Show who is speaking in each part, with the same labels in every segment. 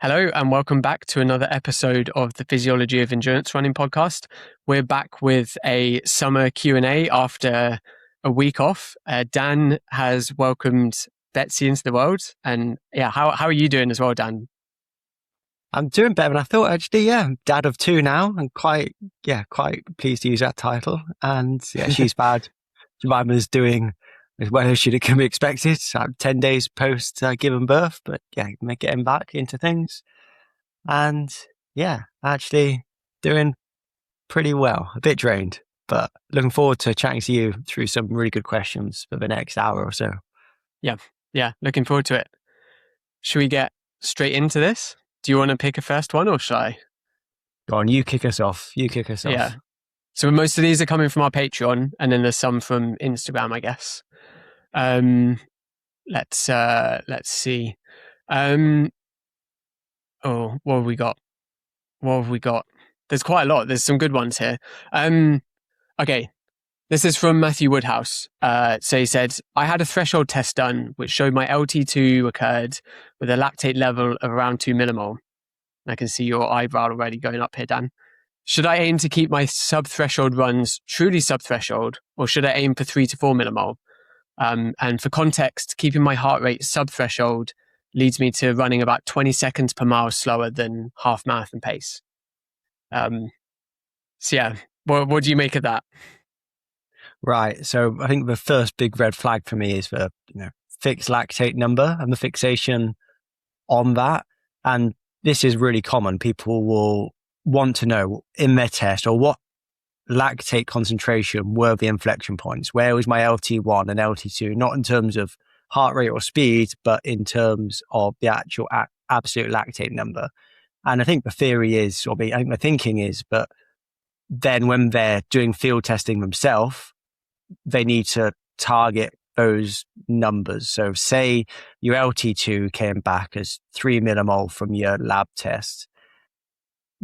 Speaker 1: Hello and welcome back to another episode of the Physiology of Endurance Running podcast. We're back with a summer Q&A after a week off. Dan has welcomed Betsy into the world. And how are you doing as well, Dan?
Speaker 2: I'm doing better than I thought, actually. Yeah, I'm dad of two now. I'm quite pleased to use that title. And yeah, she's bad. Jemima's doing as well as she can be expected. 10 days post giving birth, but yeah, getting back into things. And yeah, actually doing pretty well. A bit drained, but looking forward to chatting to you through some really good questions for the next hour or so.
Speaker 1: Yeah, looking forward to it. Should we get straight into this? Do you want to pick a first one or should I?
Speaker 2: Go on, you kick us off.
Speaker 1: Yeah. So most of these are coming from our Patreon, and then there's some from Instagram, I guess. Let's see. What have we got? There's quite a lot. There's some good ones here. Okay. This is from Matthew Woodhouse. So he said, I had a threshold test done, which showed my LT2 occurred with a lactate level of around 2 millimole. I can see your eyebrow already going up here, Dan. Should I aim to keep my sub-threshold runs truly sub-threshold, or should I aim for 3 to 4 millimole? And for context, keeping my heart rate sub-threshold leads me to running about 20 seconds per mile slower than half marathon pace. What do you make of that?
Speaker 2: Right. So I think the first big red flag for me is the fixed lactate number and the fixation on that. And this is really common. People will want to know in their test, or what lactate concentration were the inflection points? Where was my LT1 and LT2? Not in terms of heart rate or speed, but in terms of the actual absolute lactate number. And I think the theory is, I think the thinking is, but then when they're doing field testing themselves, they need to target those numbers. So say your LT2 came back as 3 millimole from your lab test.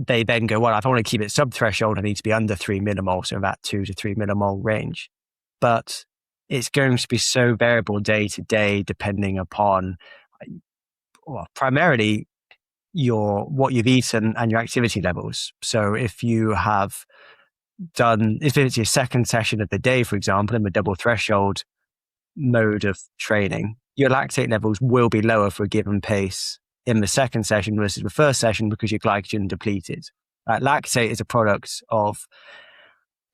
Speaker 2: They then go, well, if I want to keep it sub-threshold, I need to be under 3 millimole, so that 2 to 3 millimole range. But it's going to be so variable day to day, depending upon, primarily what you've eaten and your activity levels. So if it's your second session of the day, for example, in the double threshold mode of training, your lactate levels will be lower for a given pace in the second session versus the first session because your glycogen depleted. Lactate is a product of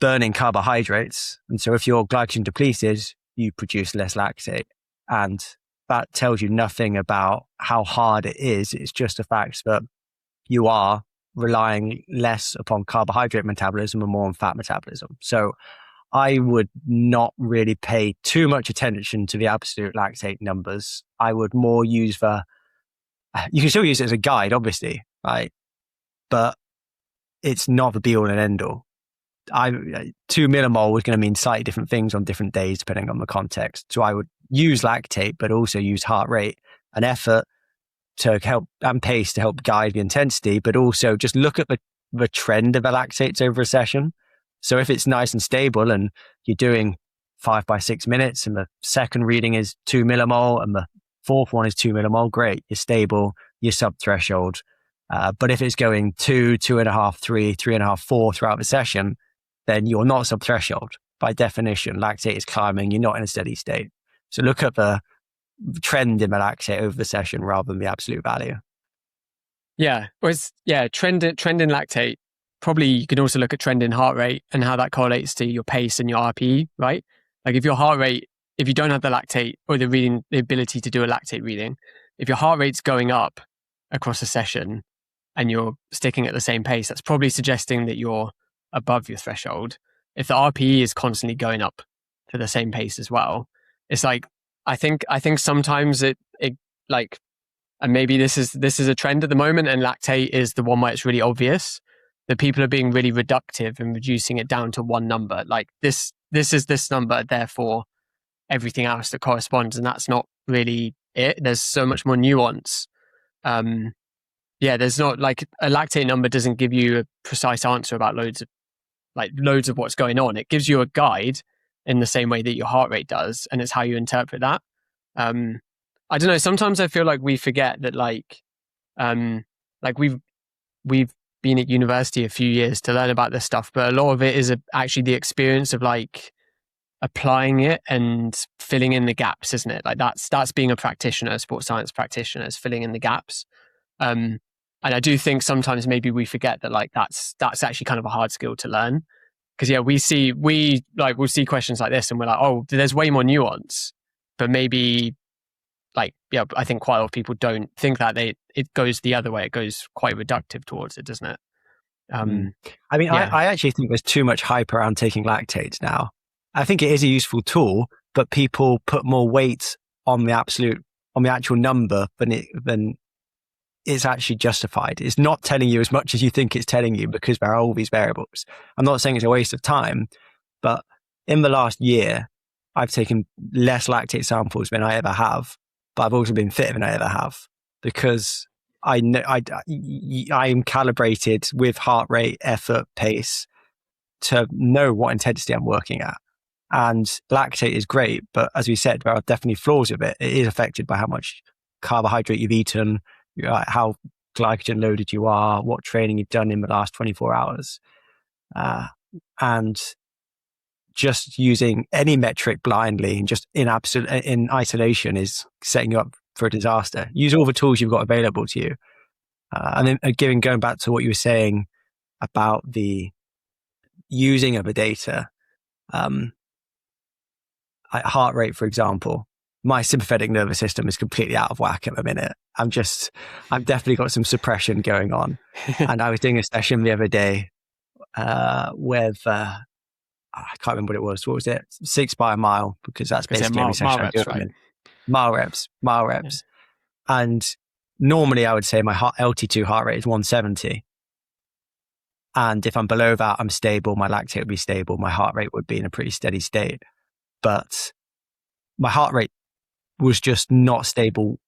Speaker 2: burning carbohydrates. And so if your glycogen depleted, you produce less lactate. And that tells you nothing about how hard it is. It's just a fact that you are relying less upon carbohydrate metabolism and more on fat metabolism. So I would not really pay too much attention to the absolute lactate numbers. I would more use you can still use it as a guide, obviously, right? But it's not the be all and end all. 2 millimole was going to mean slightly different things on different days, depending on the context. So I would use lactate, but also use heart rate and effort to help, and pace to help guide the intensity, but also just look at the trend of the lactates over a session. So if it's nice and stable and you're doing 5 by 6 minutes and the second reading is 2 millimole and the fourth one is 2 millimole, great, you're stable, you're sub-threshold. But if it's going 2, 2.5, 3, 3.5, 4 throughout the session, then you're not sub-threshold. By definition, lactate is climbing, you're not in a steady state. So look at the trend in the lactate over the session rather than the absolute value.
Speaker 1: Trend in lactate. Probably you can also look at trend in heart rate and how that correlates to your pace and your RPE, right? Like if your heart rate, if you don't have the lactate or the ability to do a lactate reading, if your heart rate's going up across a session and you're sticking at the same pace, that's probably suggesting that you're above your threshold. If the RPE is constantly going up to the same pace as well, it's like, I think sometimes it like, and maybe this is a trend at the moment, and lactate is the one where it's really obvious that people are being really reductive and reducing it down to one number. Like this is this number, therefore everything else that corresponds, and that's not really it. There's so much more nuance. There's not like a lactate number doesn't give you a precise answer about loads of what's going on. It gives you a guide in the same way that your heart rate does, and it's how you interpret that. I don't know. Sometimes I feel like we forget that like we've been at university a few years to learn about this stuff, but a lot of it is actually the experience of like applying it and filling in the gaps, isn't it? Like that's being a practitioner, a sports science practitioner, is filling in the gaps. And I do think sometimes maybe we forget that like that's actually kind of a hard skill to learn. Because yeah, we'll see questions like this and we're like, oh, there's way more nuance. But maybe like, yeah, I think quite a lot of people don't think that it goes the other way. It goes quite reductive towards it, doesn't it?
Speaker 2: I mean,
Speaker 1: Yeah.
Speaker 2: I actually think there's too much hype around taking lactates now. I think it is a useful tool, but people put more weight on the actual number than it's actually justified. It's not telling you as much as you think it's telling you because there are all these variables. I'm not saying it's a waste of time, but in the last year, I've taken less lactate samples than I ever have, but I've also been fitter than I ever have because I know I'm calibrated with heart rate, effort, pace to know what intensity I'm working at. And lactate is great, but as we said, there are definitely flaws with it. It is affected by how much carbohydrate you've eaten, how glycogen loaded you are, what training you've done in the last 24 hours. And just using any metric blindly and just in isolation is setting you up for a disaster. Use all the tools you've got available to you. And then again, going back to what you were saying about the using of the data, heart rate, for example, my sympathetic nervous system is completely out of whack at the minute. I've definitely got some suppression going on. And I was doing a session the other day with, I can't remember what it was. What was it? 6 by a mile, because that's basically every session I do. Right? Mile reps. Yeah. And normally I would say my LT2 heart rate is 170. And if I'm below that, I'm stable. My lactate would be stable. My heart rate would be in a pretty steady state. But my heart rate was just not stable,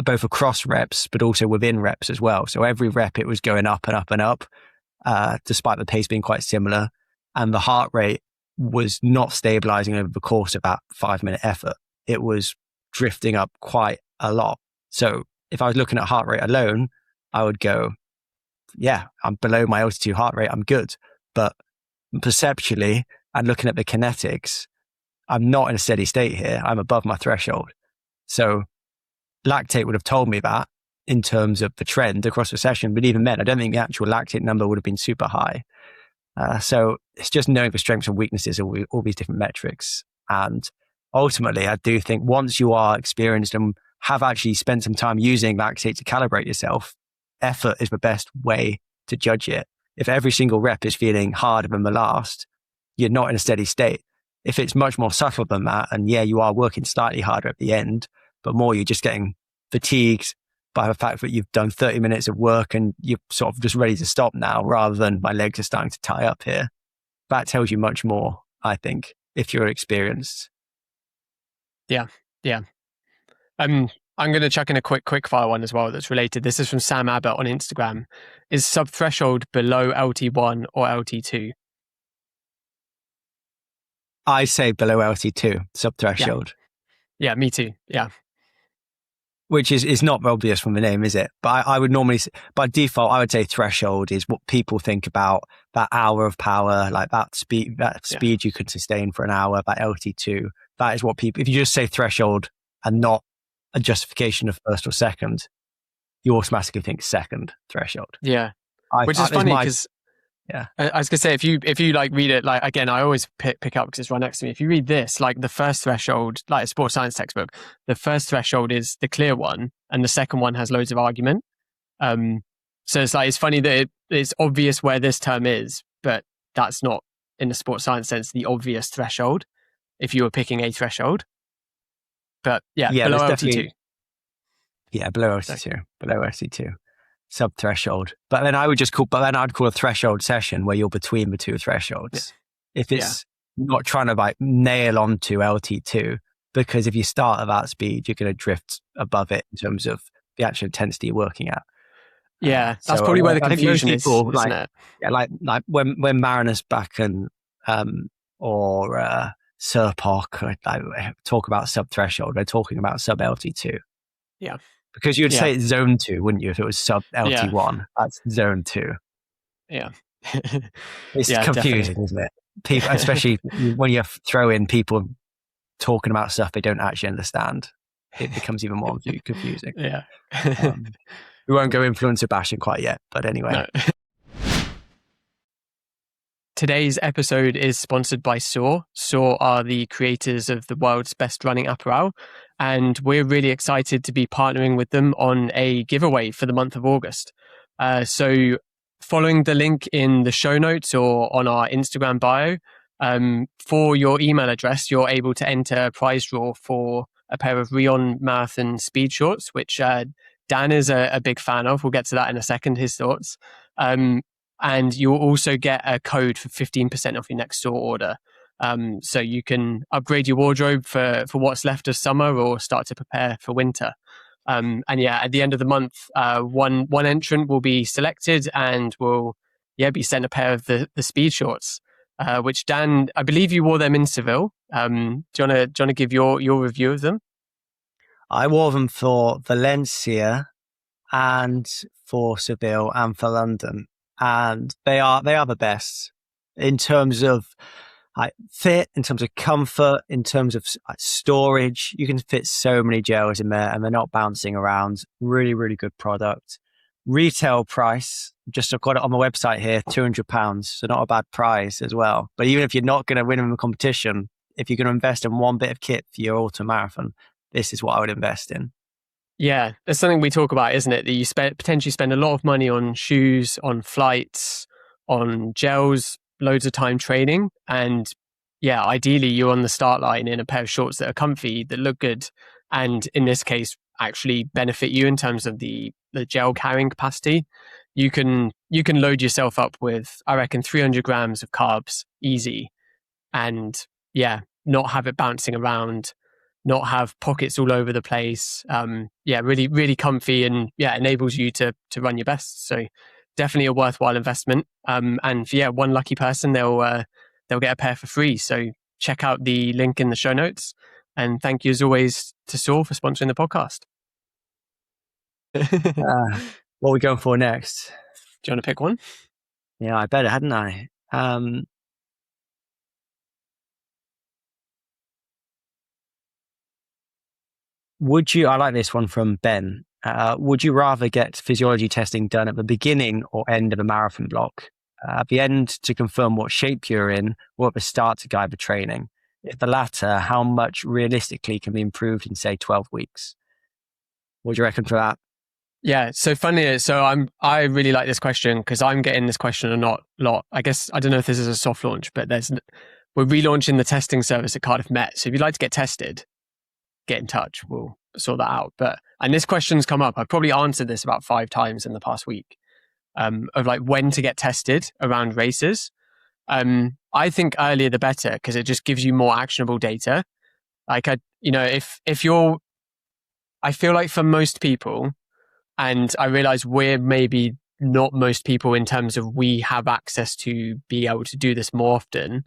Speaker 2: both across reps, but also within reps as well. So every rep, it was going up and up and up, despite the pace being quite similar. And the heart rate was not stabilizing over the course of that 5-minute effort. It was drifting up quite a lot. So if I was looking at heart rate alone, I would go, yeah, I'm below my altitude heart rate. I'm good. But perceptually and looking at the kinetics, I'm not in a steady state here. I'm above my threshold. So lactate would have told me that in terms of the trend across the session. But even then, I don't think the actual lactate number would have been super high. So it's just knowing the strengths and weaknesses of all these different metrics. And ultimately, I do think once you are experienced and have actually spent some time using lactate to calibrate yourself, effort is the best way to judge it. If every single rep is feeling harder than the last, you're not in a steady state. If it's much more subtle than that, and yeah, you are working slightly harder at the end, but more you're just getting fatigued by the fact that you've done 30 minutes of work and you're sort of just ready to stop now, rather than my legs are starting to tie up here. That tells you much more, I think, if you're experienced.
Speaker 1: Yeah. I'm going to chuck in a quick fire one as well that's related. This is from Sam Abbott on Instagram. Is sub-threshold below LT1 or LT2?
Speaker 2: I say below LT2, sub-threshold.
Speaker 1: Yeah, me too. Yeah.
Speaker 2: Which is not obvious from the name, is it? But I would normally, by default, I would say threshold is what people think about, that hour of power, like that speed you could sustain for an hour, that LT2. That is what people, if you just say threshold and not a justification of first or second, you automatically think second threshold.
Speaker 1: Yeah. Which is funny because
Speaker 2: yeah,
Speaker 1: I was gonna say if you like read it, like again, I always pick up because it's right next to me. If you read this, like the first threshold, like a sports science textbook, the first threshold is the clear one, and the second one has loads of argument. So it's funny that it's obvious where this term is, but that's not in the sports science sense the obvious threshold. If you were picking a threshold, but below LT2.
Speaker 2: Yeah, below LT2. Sub-threshold. But then I'd call a threshold session where you're between the two thresholds. Yeah. If it's not trying to like nail onto LT2, because if you start at that speed, you're going to drift above it in terms of the actual intensity you're working at.
Speaker 1: Yeah, that's probably where the confusion is, isn't it?
Speaker 2: Yeah, like when Marinus Bakken or Serpoc talk about sub-threshold, they're talking about sub-LT2.
Speaker 1: Yeah.
Speaker 2: Because you'd
Speaker 1: Yeah.
Speaker 2: say it's zone 2, wouldn't you? If it was sub
Speaker 1: Yeah.
Speaker 2: LT1, that's zone 2.
Speaker 1: Yeah.
Speaker 2: It's
Speaker 1: Yeah,
Speaker 2: confusing,
Speaker 1: definitely.
Speaker 2: isn't it? People, especially when you throw in people talking about stuff they don't actually understand, it becomes even more confusing.
Speaker 1: Yeah.
Speaker 2: We won't go influencer bashing quite yet, but anyway.
Speaker 1: No. Today's episode is sponsored by Saw. Saw are the creators of the world's best running apparel, and we're really excited to be partnering with them on a giveaway for the month of August. So following the link in the show notes or on our Instagram bio, for your email address, you're able to enter a prize draw for a pair of Rion Marathon speed shorts, which Dan is a big fan of. We'll get to that in a second, his thoughts. And you'll also get a code for 15% off your next store order. So you can upgrade your wardrobe for what's left of summer or start to prepare for winter. And yeah, at the end of the month, one entrant will be selected and will be sent a pair of the speed shorts, which Dan, I believe you wore them in Seville. Do you want to give your review of them?
Speaker 2: I wore them for Valencia and for Seville and for London, and they are the best in terms of fit, in terms of comfort, in terms of storage. You can fit so many gels in there and they're not bouncing around. Really, really good product. Retail price, just I've got it on my website here, £200, so not a bad price as well. But even if you're not going to win in the competition, if you're going to invest in one bit of kit for your ultra marathon, this is what I would invest in.
Speaker 1: Yeah, there's something we talk about, isn't it? That you potentially spend a lot of money on shoes, on flights, on gels, loads of time training. And yeah, ideally you're on the start line in a pair of shorts that are comfy, that look good. And in this case, actually benefit you in terms of the gel carrying capacity. You can load yourself up with, I reckon, 300 grams of carbs easy. And yeah, not have it bouncing around, not have pockets all over the place. Really, really comfy and enables you to run your best. So definitely a worthwhile investment. And for one lucky person, they'll get a pair for free. So check out the link in the show notes. And thank you as always to Saul for sponsoring the podcast.
Speaker 2: What are we going for next?
Speaker 1: Do you want to pick one?
Speaker 2: Yeah, I better, hadn't I? I like this one from Ben. Would you rather get physiology testing done at the beginning or end of a marathon block? At the end to confirm what shape you're in, or at the start to guide the training? If the latter, how much realistically can be improved in, say, 12 weeks? What do you reckon for that?
Speaker 1: Yeah, so funny. So I really like this question because I'm getting this question a lot. I guess I don't know if this is a soft launch, but we're relaunching the testing service at Cardiff Met. So if you'd like to get tested, get in touch. We'll sort that out. And this question's come up. I've probably answered this about 5 times in the past week, of like when to get tested around races. I think earlier the better because it just gives you more actionable data. Like I feel like for most people, and I realize we're maybe not most people in terms of we have access to be able to do this more often,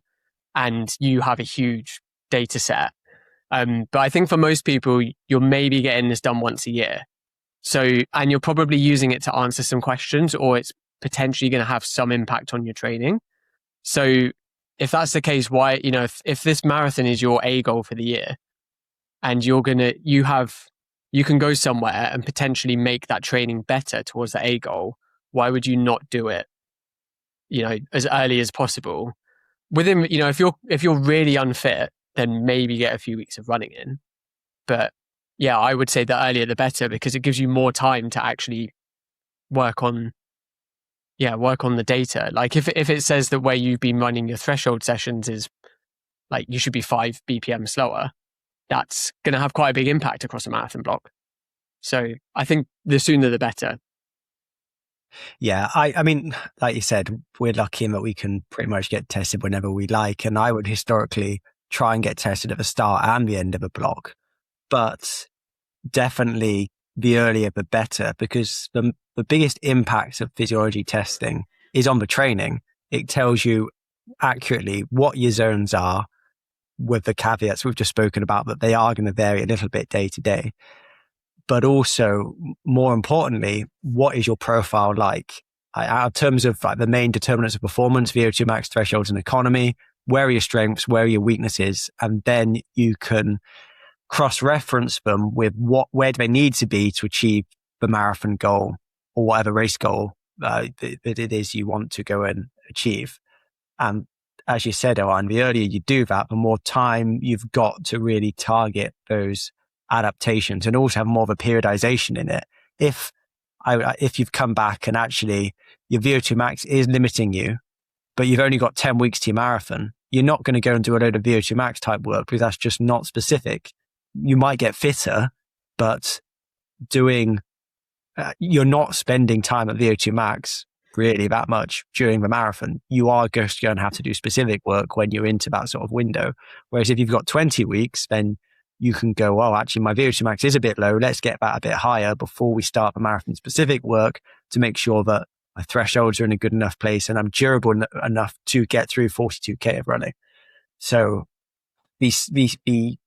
Speaker 1: and you have a huge data set. But I think for most people, you're maybe getting this done once a year. So, and you're probably using it to answer some questions, or it's potentially going to have some impact on your training. So if that's the case, why, if this marathon is your A goal for the year and you can go somewhere and potentially make that training better towards the A goal, why would you not do it, as early as possible? Within, if you're really unfit, then maybe get a few weeks of running in. But yeah, I would say the earlier the better because it gives you more time to actually work on the data. Like if it says that where you've been running your threshold sessions is like you should be 5 BPM slower, that's going to have quite a big impact across a marathon block. So I think the sooner the better.
Speaker 2: Yeah, I mean, like you said, we're lucky in that we can pretty much get tested whenever we like. And I would historically try and get tested at the start and the end of a block. But definitely the earlier the better, because the biggest impact of physiology testing is on the training. It tells you accurately what your zones are, with the caveats we've just spoken about, that they are going to vary a little bit day to day. but also more importantly, what is your profile like? In terms of like the main determinants of performance, VO2 max, thresholds, and economy, where are your strengths, where are your weaknesses, and then you can cross-reference them with where do they need to be to achieve the marathon goal or whatever race goal that it is you want to go and achieve. And as you said, Owain, the earlier you do that, the more time you've got to really target those adaptations and also have more of a periodization in it. If you've come back and actually your VO2 max is limiting you, but you've only got 10 weeks to your marathon, you're not going to go and do a load of VO2 max type work because that's just not specific. You might get fitter, but you're not spending time at VO2 max really that much during the marathon. You are just going to have to do specific work when you're into that sort of window. Whereas if you've got 20 weeks, then you can go, oh, actually my VO2 max is a bit low. Let's get that a bit higher before we start the marathon specific work to make sure that my thresholds are in a good enough place and I'm durable enough to get through 42K of running. So the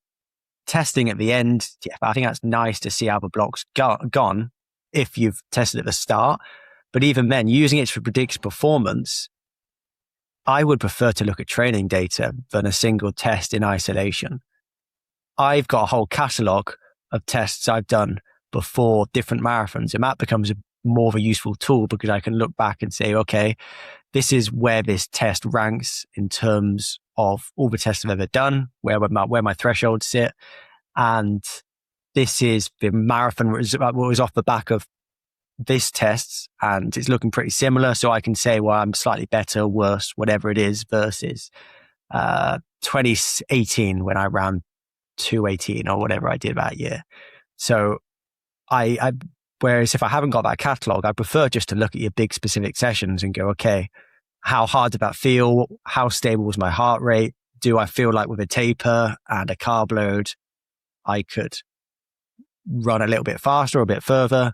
Speaker 2: testing at the end, yeah, I think that's nice to see how the block's gone if you've tested at the start. But even then, using it to predict performance, I would prefer to look at training data than a single test in isolation. I've got a whole catalogue of tests I've done before different marathons, and that becomes more of a useful tool because I can look back and say, okay, this is where this test ranks in terms of all the tests I've ever done, where my thresholds sit. And this is the marathon was off the back of this test and it's looking pretty similar. So I can say, well, I'm slightly better, worse, whatever it is versus 2018 when I ran 218 or whatever I did that year. So whereas if I haven't got that catalog, I prefer just to look at your big specific sessions and go, okay, how hard did that feel? How stable was my heart rate? Do I feel like with a taper and a carb load, I could run a little bit faster or a bit further?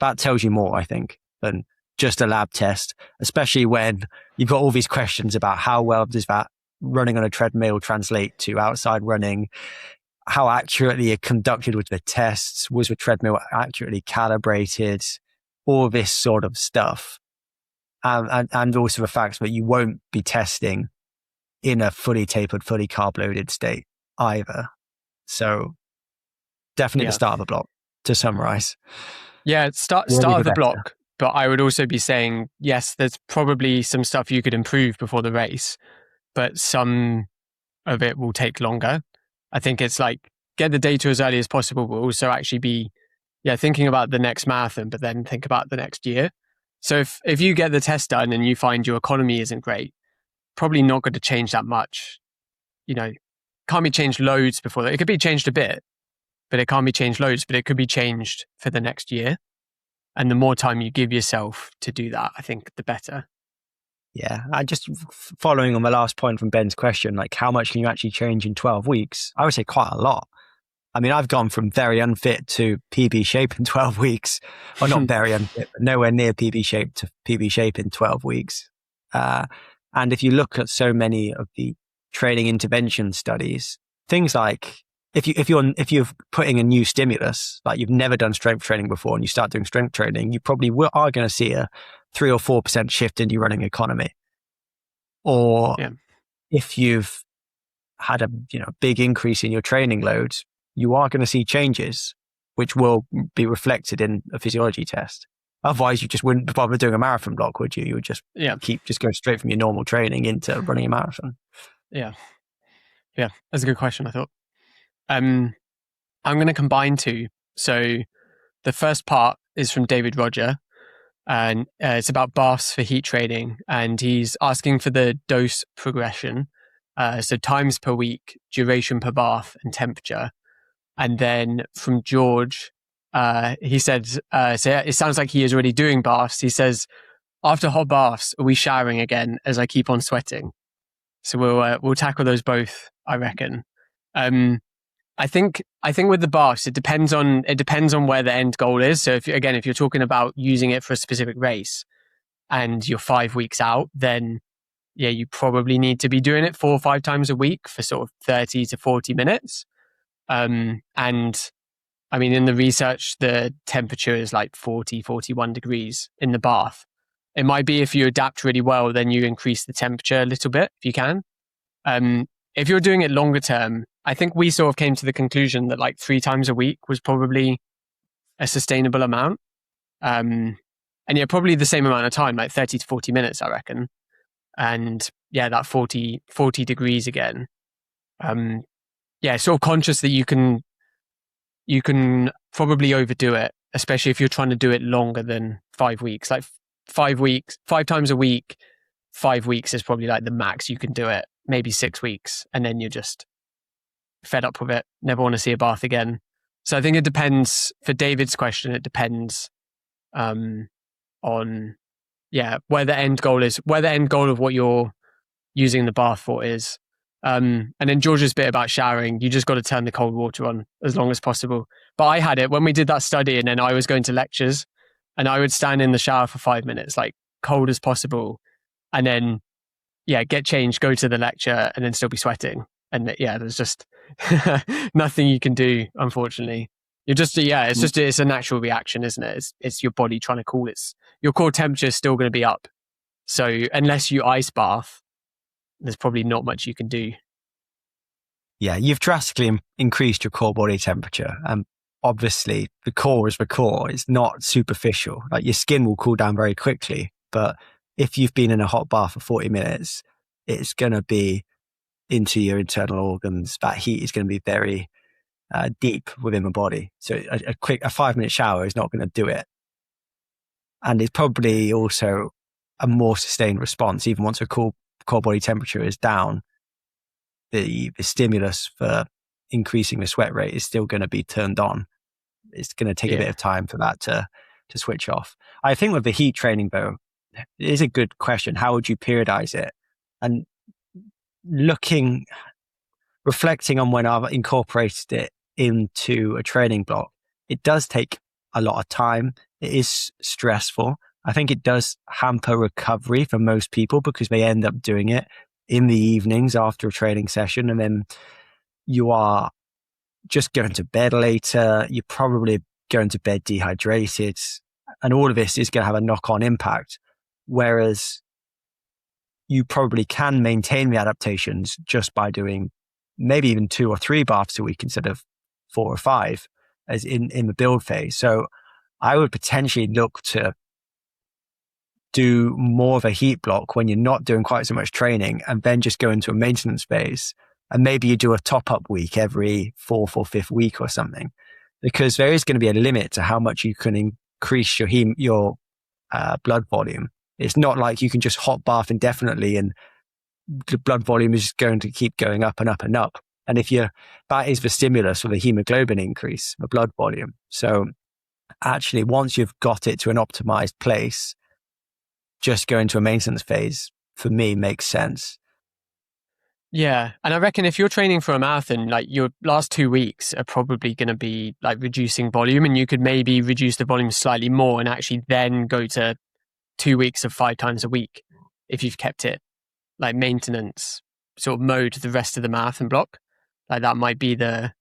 Speaker 2: That tells you more, I think, than just a lab test, especially when you've got all these questions about how well does that running on a treadmill translate to outside running? How accurately it conducted with the tests? Was the treadmill accurately calibrated? All this sort of stuff. And also the fact that you won't be testing in a fully tapered, fully carb loaded state either. So definitely the start of the block, to summarize.
Speaker 1: Yeah, start of the block. But I would also be saying, yes, there's probably some stuff you could improve before the race, but some of it will take longer. I think it's like get the data as early as possible, but also actually be thinking about the next marathon, but then think about the next year. So if you get the test done and you find your economy isn't great, probably not going to change that much. Can't be changed loads before that. It could be changed a bit, but it can't be changed loads, but it could be changed for the next year. And the more time you give yourself to do that, I think the better.
Speaker 2: Yeah, I just following on the last point from Ben's question, like how much can you actually change in 12 weeks? I would say quite a lot. I mean, I've gone from very unfit to PB shape in 12 weeks. Or not very unfit, but nowhere near PB shape to PB shape in 12 weeks. And if you look at so many of the training intervention studies, things like if you're putting a new stimulus, like you've never done strength training before and you start doing strength training, you probably are going to see a 3 or 4% shift in your running economy. Or if you've had a big increase in your training load, you are going to see changes, which will be reflected in a physiology test. Otherwise, you just wouldn't bother doing a marathon block, would you? You would just go straight from your normal training into running a marathon.
Speaker 1: Yeah, that's a good question, I thought. I'm going to combine two. So the first part is from David Roger, and it's about baths for heat training, and he's asking for the dose progression. So times per week, duration per bath, and temperature. And then from George, he said, so it sounds like he is already doing baths. He says, after hot baths, are we showering again as I keep on sweating? So we'll tackle those both, I reckon. I think with the baths, it depends on where the end goal is. So if you're talking about using it for a specific race and you're 5 weeks out, then you probably need to be doing it 4 or 5 times a week for sort of 30 to 40 minutes. And I mean, in the research, the temperature is like 40, 41 degrees in the bath. It might be if you adapt really well, then you increase the temperature a little bit if you can. If you're doing it longer term, I think we sort of came to the conclusion that like 3 times a week was probably a sustainable amount. And yeah, probably the same amount of time, like 30 to 40 minutes, I reckon. And yeah, that 40 degrees again. Yeah, sort of conscious that you can probably overdo it, especially if you're trying to do it longer than 5 weeks. Like 5 weeks, 5 times a week, 5 weeks is probably like the max you can do it. Maybe 6 weeks, and then you're just fed up with it. Never want to see a bath again. So I think it depends. For David's question, it depends on where the end goal is, where the end goal of what you're using the bath for is. And then George's bit about showering, you just got to turn the cold water on as long as possible. But I had it when we did that study, and then I was going to lectures, and I would stand in the shower for 5 minutes, like cold as possible, and then get changed, go to the lecture, and then still be sweating. And there's just nothing you can do, unfortunately. You're just it's a natural reaction, isn't it? It's your body trying to cool your core temperature is still going to be up. So unless you ice bath, there's probably not much you can do.
Speaker 2: Yeah, you've drastically increased your core body temperature. And obviously the core is the core. It's not superficial. Like your skin will cool down very quickly. But if you've been in a hot bath for 40 minutes, it's going to be into your internal organs. That heat is going to be very deep within the body. So a 5-minute shower is not going to do it. And it's probably also a more sustained response. Even once a core body temperature is down, the stimulus for increasing the sweat rate is still going to be turned on. It's going to take a bit of time for that to switch off. I think with the heat training, though, it is a good question. How would you periodize it? And reflecting on when I've incorporated it into a training block, it does take a lot of time. It is stressful. I think it does hamper recovery for most people because they end up doing it in the evenings after a training session, and then you are just going to bed later. You're probably going to bed dehydrated, and all of this is going to have a knock-on impact. Whereas you probably can maintain the adaptations just by doing maybe even 2 or 3 baths a week instead of 4 or 5 as in the build phase. So I would potentially look to do more of a heat block when you're not doing quite so much training, and then just go into a maintenance phase. And maybe you do a top-up week every 4th or 5th week or something, because there is going to be a limit to how much you can increase your blood volume. It's not like you can just hot bath indefinitely and the blood volume is going to keep going up and up and up. And that is the stimulus for the hemoglobin increase, the blood volume. So actually, once you've got it to an optimized place, just go into a maintenance phase, for me, makes sense.
Speaker 1: Yeah. And I reckon if you're training for a marathon, like your last 2 weeks are probably going to be like reducing volume, and you could maybe reduce the volume slightly more and actually then go to 2 weeks of 5 times a week if you've kept it like maintenance sort of mode the rest of the marathon block. Like that might be the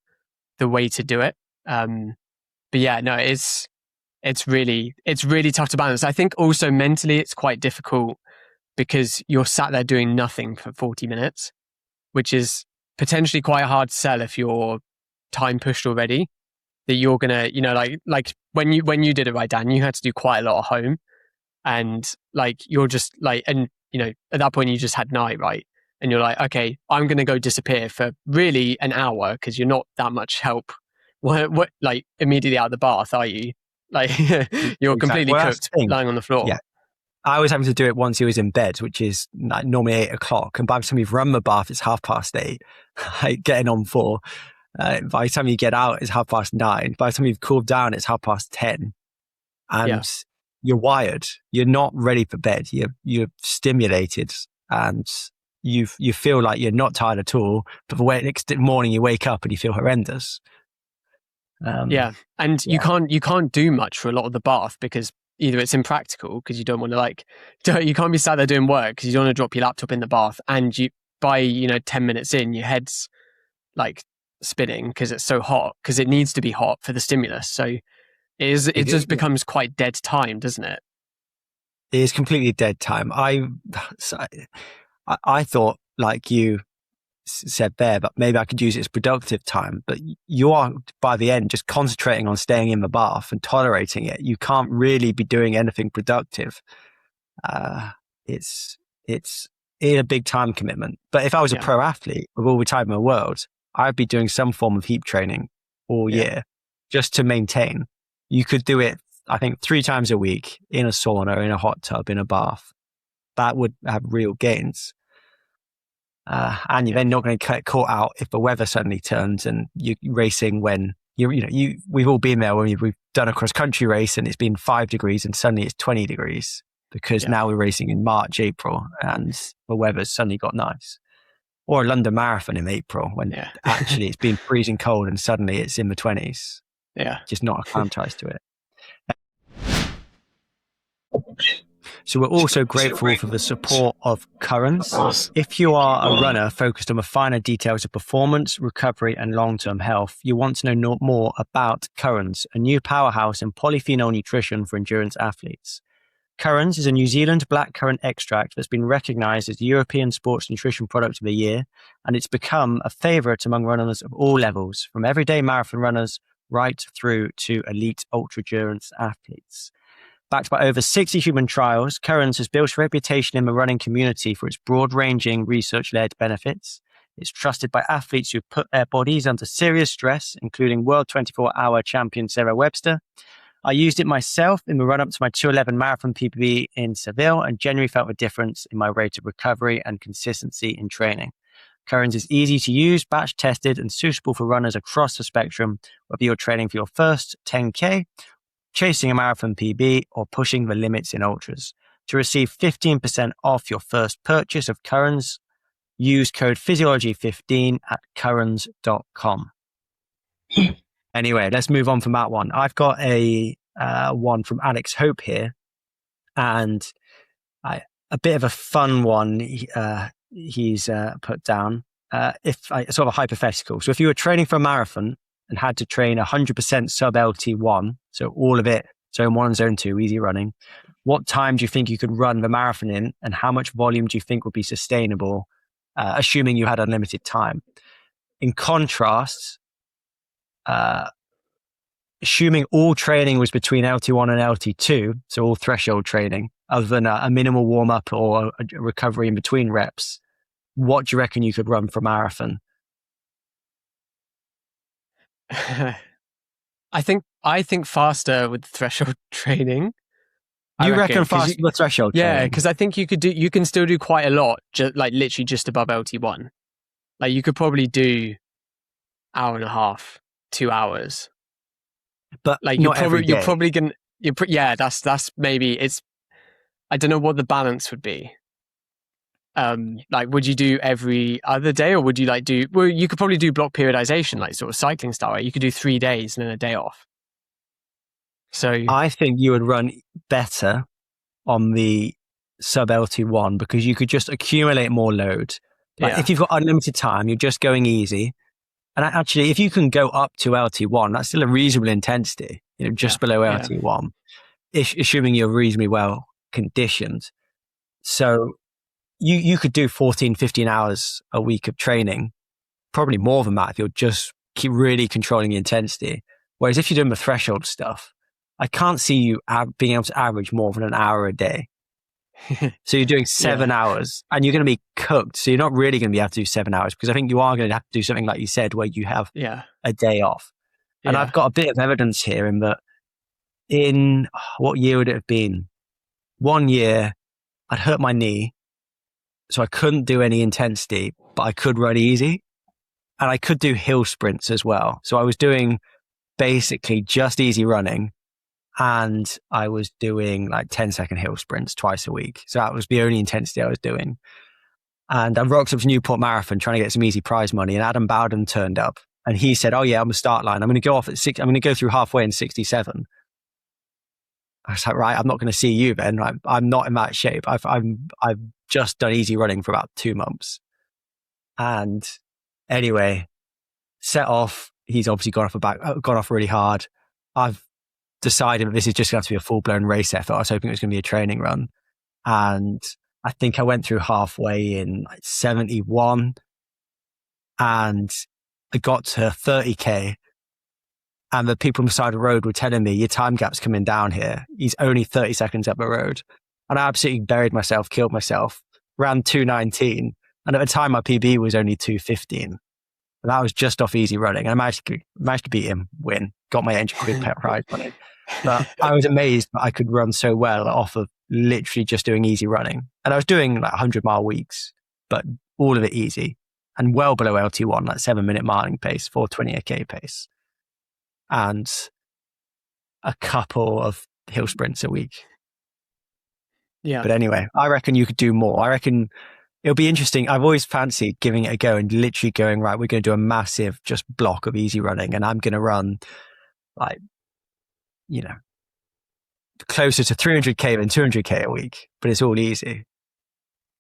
Speaker 1: way to do it. But yeah, no, it's really tough to balance. I think also mentally it's quite difficult because you're sat there doing nothing for 40 minutes, which is potentially quite hard to sell if you're time pushed already, that you're gonna, like when you did it, right, Dan, you had to do quite a lot at home, and like you're just like, and at that point you just had night, right? And you're like, okay, I'm going to go disappear for really an hour because you're not that much help. What like immediately out of the bath, are you? Like you're completely cooked, lying on the floor.
Speaker 2: Yeah. I was having to do it once he was in bed, which is like normally 8 o'clock. And by the time you've run the bath, it's 8:30, like getting on 4. By the time you get out, it's 9:30. By the time you've cooled down, it's 10:30. And you're wired. You're not ready for bed. You're stimulated, and you feel like you're not tired at all. But the next morning you wake up and you feel horrendous.
Speaker 1: And you can't do much for a lot of the bath because either it's impractical because you don't want to you can't be sat there doing work because you don't want to drop your laptop in the bath, and by 10 minutes in, your head's like spinning because it's so hot, because it needs to be hot for the stimulus. So it just
Speaker 2: Yeah.
Speaker 1: becomes quite dead time, doesn't it?
Speaker 2: It is completely dead time. I thought, like you said there, but maybe I could use it as productive time. But you are, by the end, just concentrating on staying in the bath and tolerating it. You can't really be doing anything productive. It's it's a big time commitment. But if I was a
Speaker 1: Yeah.
Speaker 2: pro athlete with all the time in the world, I'd be doing some form of heat training all
Speaker 1: Yeah.
Speaker 2: year just to maintain. You could do it, I think, 3 times a week in a sauna, in a hot tub, in a bath. That would have real gains. And you're then not going to get caught out if the weather suddenly turns and you're racing when we've all been there when we've done a cross country race and it's been 5 degrees and suddenly it's 20 degrees because now we're racing in March, April, and the weather's suddenly got nice. Or a London Marathon in April when actually it's been freezing cold and suddenly it's in the 20s.
Speaker 1: Yeah.
Speaker 2: Just not acclimatized to it. So we're also grateful for the support of Currents. If you are a runner focused on the finer details of performance, recovery, and long-term health, you want to know more about Currents, a new powerhouse in polyphenol nutrition for endurance athletes. Currents is a New Zealand blackcurrant extract that's been recognized as the European Sports Nutrition Product of the Year, and it's become a favorite among runners of all levels, from everyday marathon runners right through to elite ultra-endurance athletes. Backed by over 60 human trials, Currents has built a reputation in the running community for its broad-ranging research-led benefits. It's trusted by athletes who put their bodies under serious stress, including World 24-hour champion Sarah Webster. I used it myself in the run-up to my 2:11 marathon PB in Seville and genuinely felt a difference in my rate of recovery and consistency in training. Currents is easy to use, batch tested, and suitable for runners across the spectrum, whether you're training for your first 10K, chasing a marathon PB, or pushing the limits in ultras. To receive 15% off your first purchase of Currents, use code physiology15 at currents.com. Anyway, let's move on from that one. I've got a one from Alex Hope here, and a bit of a fun one he's put down. Sort of a hypothetical. So if you were training for a marathon and had to train 100% sub LT1, so all of it, zone 1, zone 2, easy running, what time do you think you could run the marathon in, and how much volume do you think would be sustainable, assuming you had unlimited time? In contrast, assuming all training was between LT1 and LT2, so all threshold training, other than a minimal warm-up or a recovery in between reps, what do you reckon you could run for a marathon?
Speaker 1: I think faster with threshold training.
Speaker 2: You reckon faster with threshold training?
Speaker 1: Yeah, because I think you can still do quite a lot, like literally just above LT1. Like you could probably do hour and a half, 2 hours.
Speaker 2: But
Speaker 1: like
Speaker 2: not every day.
Speaker 1: you're probably gonna that's maybe it's, I don't know what the balance would be. Like would you do every other day, or would you you could probably do block periodization, like sort of cycling style, right? You could do 3 days and then a day off. So
Speaker 2: I think you would run better on the sub LT1 because you could just accumulate more load. Like if you've got unlimited time, you're just going easy. And actually, if you can go up to LT1, that's still a reasonable intensity, just below LT1, assuming you're reasonably well conditioned. So you could do 14, 15 hours a week of training, probably more than that if you're just keep really controlling the intensity. Whereas if you're doing the threshold stuff, I can't see you being able to average more than an hour a day. So you're doing 7 hours and you're going to be cooked. So you're not really going to be able to do 7 hours, because I think you are going to have to do something like you said, where you have a day off. And I've got a bit of evidence here in that what year would it have been? 1 year I'd hurt my knee. So I couldn't do any intensity, but I could run easy, and I could do hill sprints as well. So I was doing basically just easy running, and I was doing like 10-second hill sprints twice a week. So that was the only intensity I was doing. And I rocked up to Newport Marathon trying to get some easy prize money, and Adam Bowden turned up and he said, "Oh yeah, I'm a start line. I'm going to go off at 6. I'm going to go through halfway in 67. I was like, right, I'm not going to see you then. I'm not in that shape. I've just done easy running for about 2 months. And anyway, set off. He's obviously gone off really hard. I've decided that this is just going to have to be a full blown race effort. I was hoping it was going to be a training run. And I think I went through halfway in like 71 and I got to 30k. And the people on the side of the road were telling me, your time gap's coming down here. He's only 30 seconds up the road. And I absolutely buried myself, killed myself, ran 2:19. And at the time, my PB was only 2:15. And that was just off easy running. And I managed to beat him, win, got my engine with Peptides on it. But I was amazed that I could run so well off of literally just doing easy running. And I was doing like 100-mile weeks, but all of it easy and well below LT1, like 7-minute miling pace, 4:20 pace. And a couple of hill sprints a week.
Speaker 1: Yeah.
Speaker 2: But anyway, I reckon you could do more. I reckon it'll be interesting. I've always fancied giving it a go and literally going, right, we're going to do a massive just block of easy running. And I'm going to run like, closer to 300k than 200k a week, but it's all easy.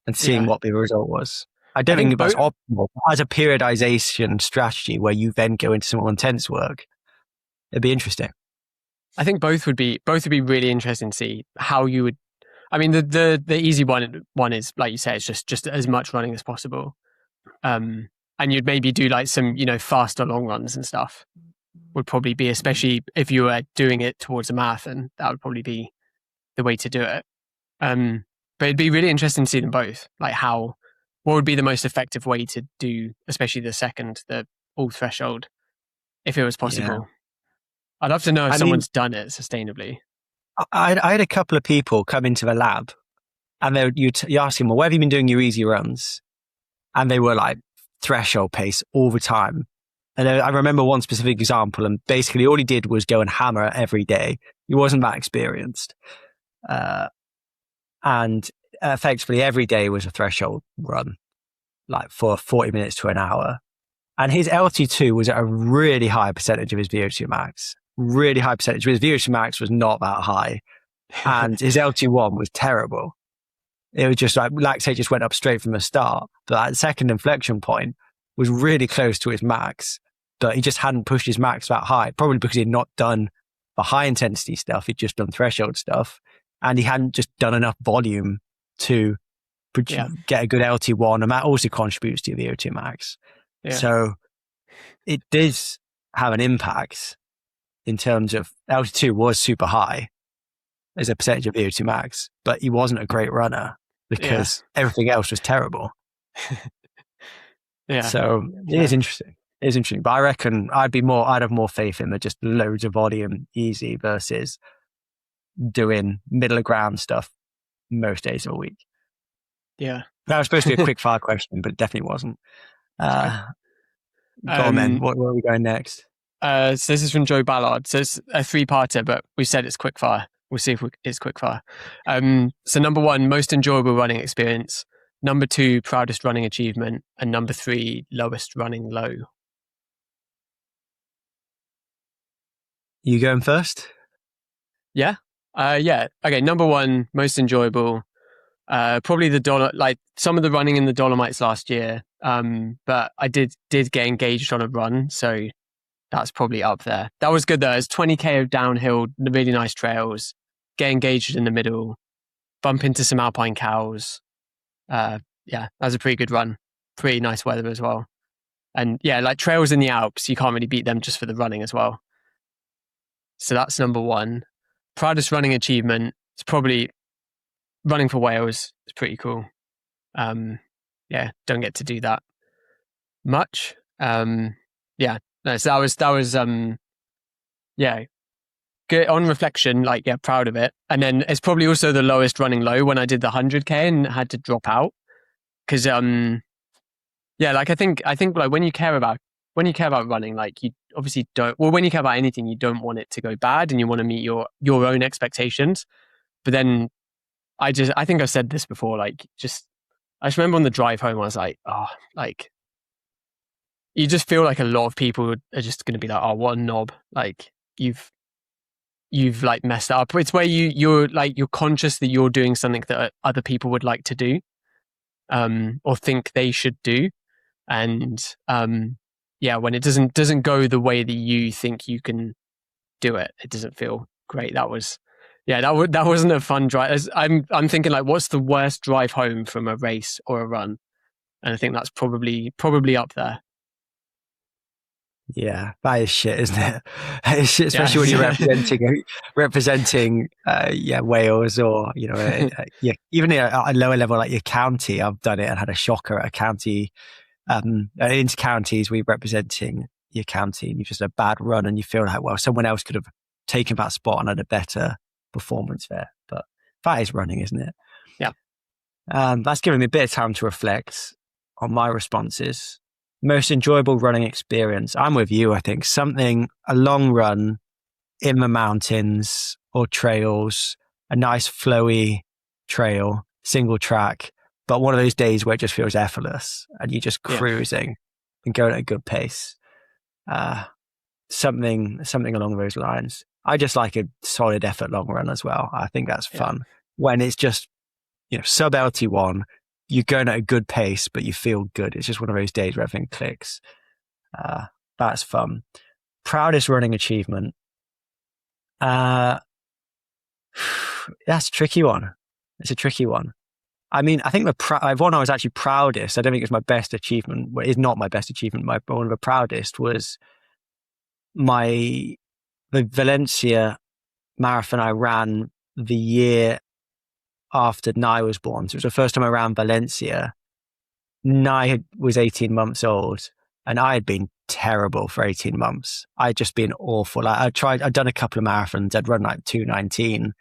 Speaker 2: And seeing what the result was. I don't think that's optimal. As a periodization strategy where you then go into some more intense work, it'd be interesting.
Speaker 1: I think both would be really interesting to see how you would. I mean, the easy one is, like you say, it's just as much running as possible, and you'd maybe do like some faster long runs and stuff. Would probably be, especially if you were doing it towards a marathon, that would probably be the way to do it. But it'd be really interesting to see them both. Like what would be the most effective way to do, especially the all threshold, if it was possible. Yeah. I'd love to know if someone's done it sustainably.
Speaker 2: I had a couple of people come into the lab and you ask them, well, where have you been doing your easy runs? And they were like threshold pace all the time. And I remember one specific example, and basically all he did was go and hammer every day. He wasn't that experienced. And effectively every day was a threshold run, like for 40 minutes to an hour. And his LT2 was at a really high percentage of his VO2 max. Really high percentage. His VO2 max was not that high. And his LT1 was terrible. It was just like lactate just went up straight from the start. But that second inflection point was really close to his max. But he just hadn't pushed his max that high, probably because he had not done the high intensity stuff. He'd just done threshold stuff. And he hadn't just done enough volume to get a good LT1. And that also contributes to your VO2 max. Yeah. So it does have an impact in terms of LT2 was super high as a percentage of VO2 max, but he wasn't a great runner because everything else was terrible. So it is interesting. It is interesting. But I reckon I'd have more faith in the just loads of volume easy versus doing middle of ground stuff most days of a week.
Speaker 1: Yeah.
Speaker 2: That was supposed to be a quick fire question, but it definitely wasn't. Go on then. Where are we going next?
Speaker 1: So this is from Joe Ballard. So it's a 3-parter, but we said it's quickfire. We'll see if it's quickfire. So number 1, most enjoyable running experience. Number 2, proudest running achievement. And number 3, lowest running low.
Speaker 2: You going first?
Speaker 1: Yeah. Okay. Number 1, most enjoyable. Probably like some of the running in the Dolomites last year. But I did get engaged on a run, so that's probably up there. That was good though. It's 20k of downhill, really nice trails, get engaged in the middle, bump into some alpine cows. That was a pretty good run. Pretty nice weather as well. And like trails in the Alps, you can't really beat them just for the running as well. So that's number 1. Proudest running achievement, it's probably running for Wales. It's pretty cool. Don't get to do that much. No, so that was good on reflection, proud of it. And then it's probably also the lowest running low when I did the 100k and had to drop out. Cause I think like when you care about running, like you obviously don't, well, when you care about anything, you don't want it to go bad and you want to meet your own expectations. But then I think I've said this before, I just remember on the drive home, I was like, you just feel like a lot of people are just going to be like, oh, what a knob. Like you've like messed up. It's where you're conscious that you're doing something that other people would like to do, or think they should do. And, yeah, when it doesn't go the way that you think you can do it, it doesn't feel great. That was, yeah, that wasn't a fun drive. I'm thinking like, what's the worst drive home from a race or a run? And I think that's probably up there.
Speaker 2: Yeah, that is shit, isn't it? It's shit, especially when you're
Speaker 1: Yeah.
Speaker 2: representing Wales, or yeah, even at a lower level like your county. I've done it and had a shocker at a county. Into counties, we're representing your county, and you've just had a bad run, and you feel like, well, someone else could have taken that spot and had a better performance there. But that is running, isn't it?
Speaker 1: Yeah.
Speaker 2: That's given me a bit of time to reflect on my responses. Most enjoyable running experience. I'm with you. I think a long run in the mountains or trails, a nice flowy trail, single track, but one of those days where it just feels effortless and you're just cruising and going at a good pace. Something along those lines. I just like a solid effort long run as well. I think that's fun when it's just, sub LT1, you're going at a good pace, but you feel good. It's just one of those days where everything clicks. That's fun. Proudest running achievement. That's a tricky one. It's a tricky one. I mean, I think the one I was actually proudest, I don't think it's my best achievement. Well, it's not my best achievement. One of the proudest was the Valencia marathon I ran the year after Nye was born. So it was the first time I ran Valencia. Nye was 18 months old and I had been terrible for 18 months. I'd just been awful. I'd done a couple of marathons. I'd run like 2:19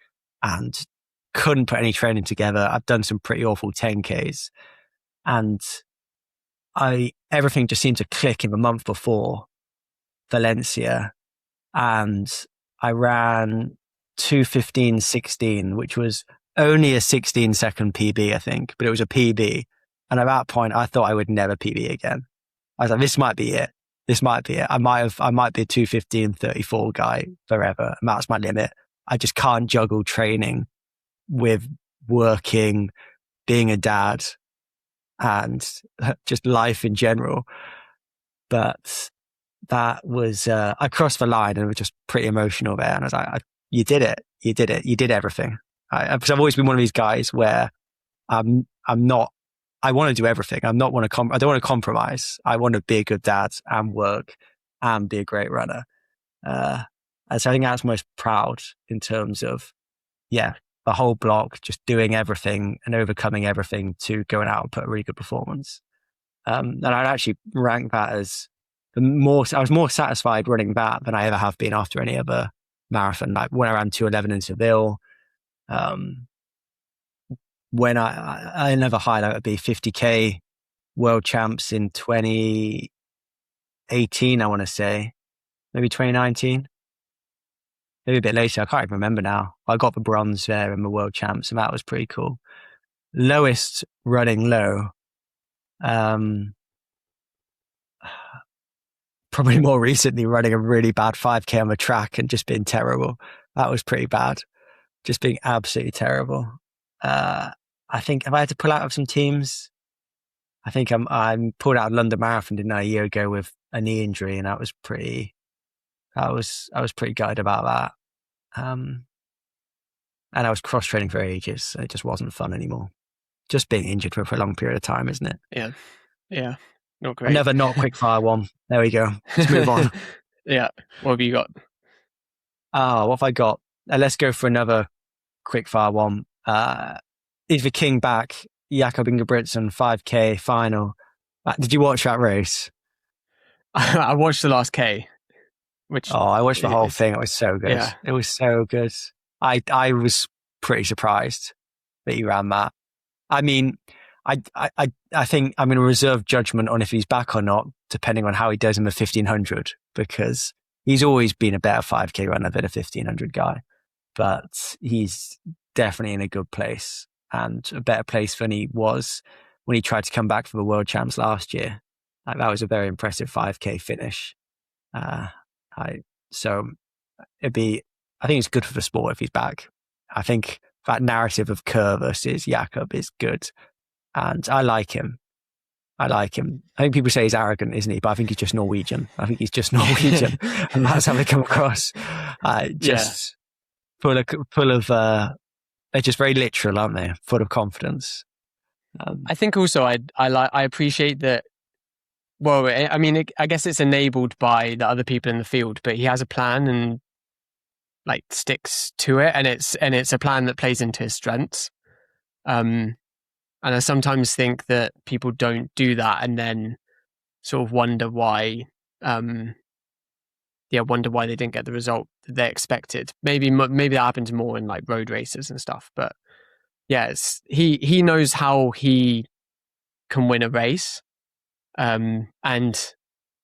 Speaker 2: and couldn't put any training together. I've done some pretty awful 10Ks and everything just seemed to click in the month before Valencia, and I ran 2:15:16, which was only a 16-second PB, I think, but it was a PB. And at that point, I thought I would never PB again. I was like, this might be it. This might be it. I might be a 2:15:34 guy forever. And that's my limit. I just can't juggle training with working, being a dad, and just life in general. But that was, I crossed the line and it was just pretty emotional there. And I was like, you did it. You did it. You did everything. Because I've always been one of these guys where I want to do everything. I don't want to compromise. I want to be a good dad and work and be a great runner. And so I think that's most proud in terms of, the whole block, just doing everything and overcoming everything to going out and put a really good performance. And I'd actually rank that as I was more satisfied running that than I ever have been after any other marathon. Like when I ran 2:11 in Seville, when another highlight would be 50K world champs in 2018, I want to say, maybe 2019, maybe a bit later. I can't even remember now. I got the bronze there in the world champs, and that was pretty cool. Lowest running low. Probably more recently running a really bad 5K on the track and just being terrible. That was pretty bad. Just being absolutely terrible. I think if I had to pull out of some teams, I think I'm pulled out of London Marathon, didn't I, a year ago with a knee injury, and I was pretty gutted about that. And I was cross training for ages, so it just wasn't fun anymore. Just being injured for a long period of time, isn't it?
Speaker 1: Yeah. Not great.
Speaker 2: Another not quick fire one. There we go. Let's move on.
Speaker 1: Yeah. What have you got?
Speaker 2: What have I got? Let's go for another quick fire one. Is the king back? Jakob Ingebrigtsen 5K final. Did you watch that race?
Speaker 1: I watched the last K.
Speaker 2: I watched the whole thing. It was so good.
Speaker 1: Yeah.
Speaker 2: It was so good. I was pretty surprised that he ran that. I mean, I think I'm going to reserve judgment on if he's back or not, depending on how he does in the 1500, because he's always been a better 5K runner than a 1500 guy. But he's definitely in a good place, and a better place than he was when he tried to come back for the World Champs last year. That was a very impressive 5K finish. So I think it's good for the sport if he's back. I think that narrative of Kerr versus Jakob is good, and I like him. I like him. I think people say he's arrogant, isn't he? But I think he's just Norwegian. I think he's just Norwegian, and that's how they come across.
Speaker 1: Yeah.
Speaker 2: Just full of. They're just very literal, aren't they? Full of confidence.
Speaker 1: I think also I appreciate that. Well, I mean, I guess it's enabled by the other people in the field, but he has a plan and like sticks to it, and it's a plan that plays into his strengths. And I sometimes think that people don't do that, and then sort of wonder why. Wonder why they didn't get the result that they expected. Maybe that happens more in like road races and stuff. But yeah, he knows how he can win a race. And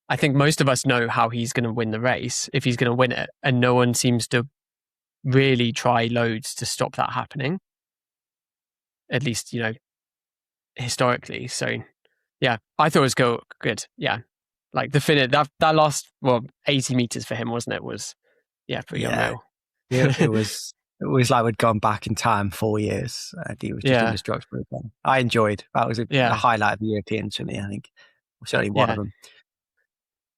Speaker 1: I think most of us know how he's going to win the race if he's going to win it. And no one seems to really try loads to stop that happening. At least, historically. So yeah, I thought it was good. Yeah. Like the finish, that last, 80 meters for him, wasn't it? Was, pretty unreal.
Speaker 2: It was like we'd gone back in time 4 years. He was just indestructible again. I enjoyed. That was a highlight of the Europeans for me, I think. Certainly one of them.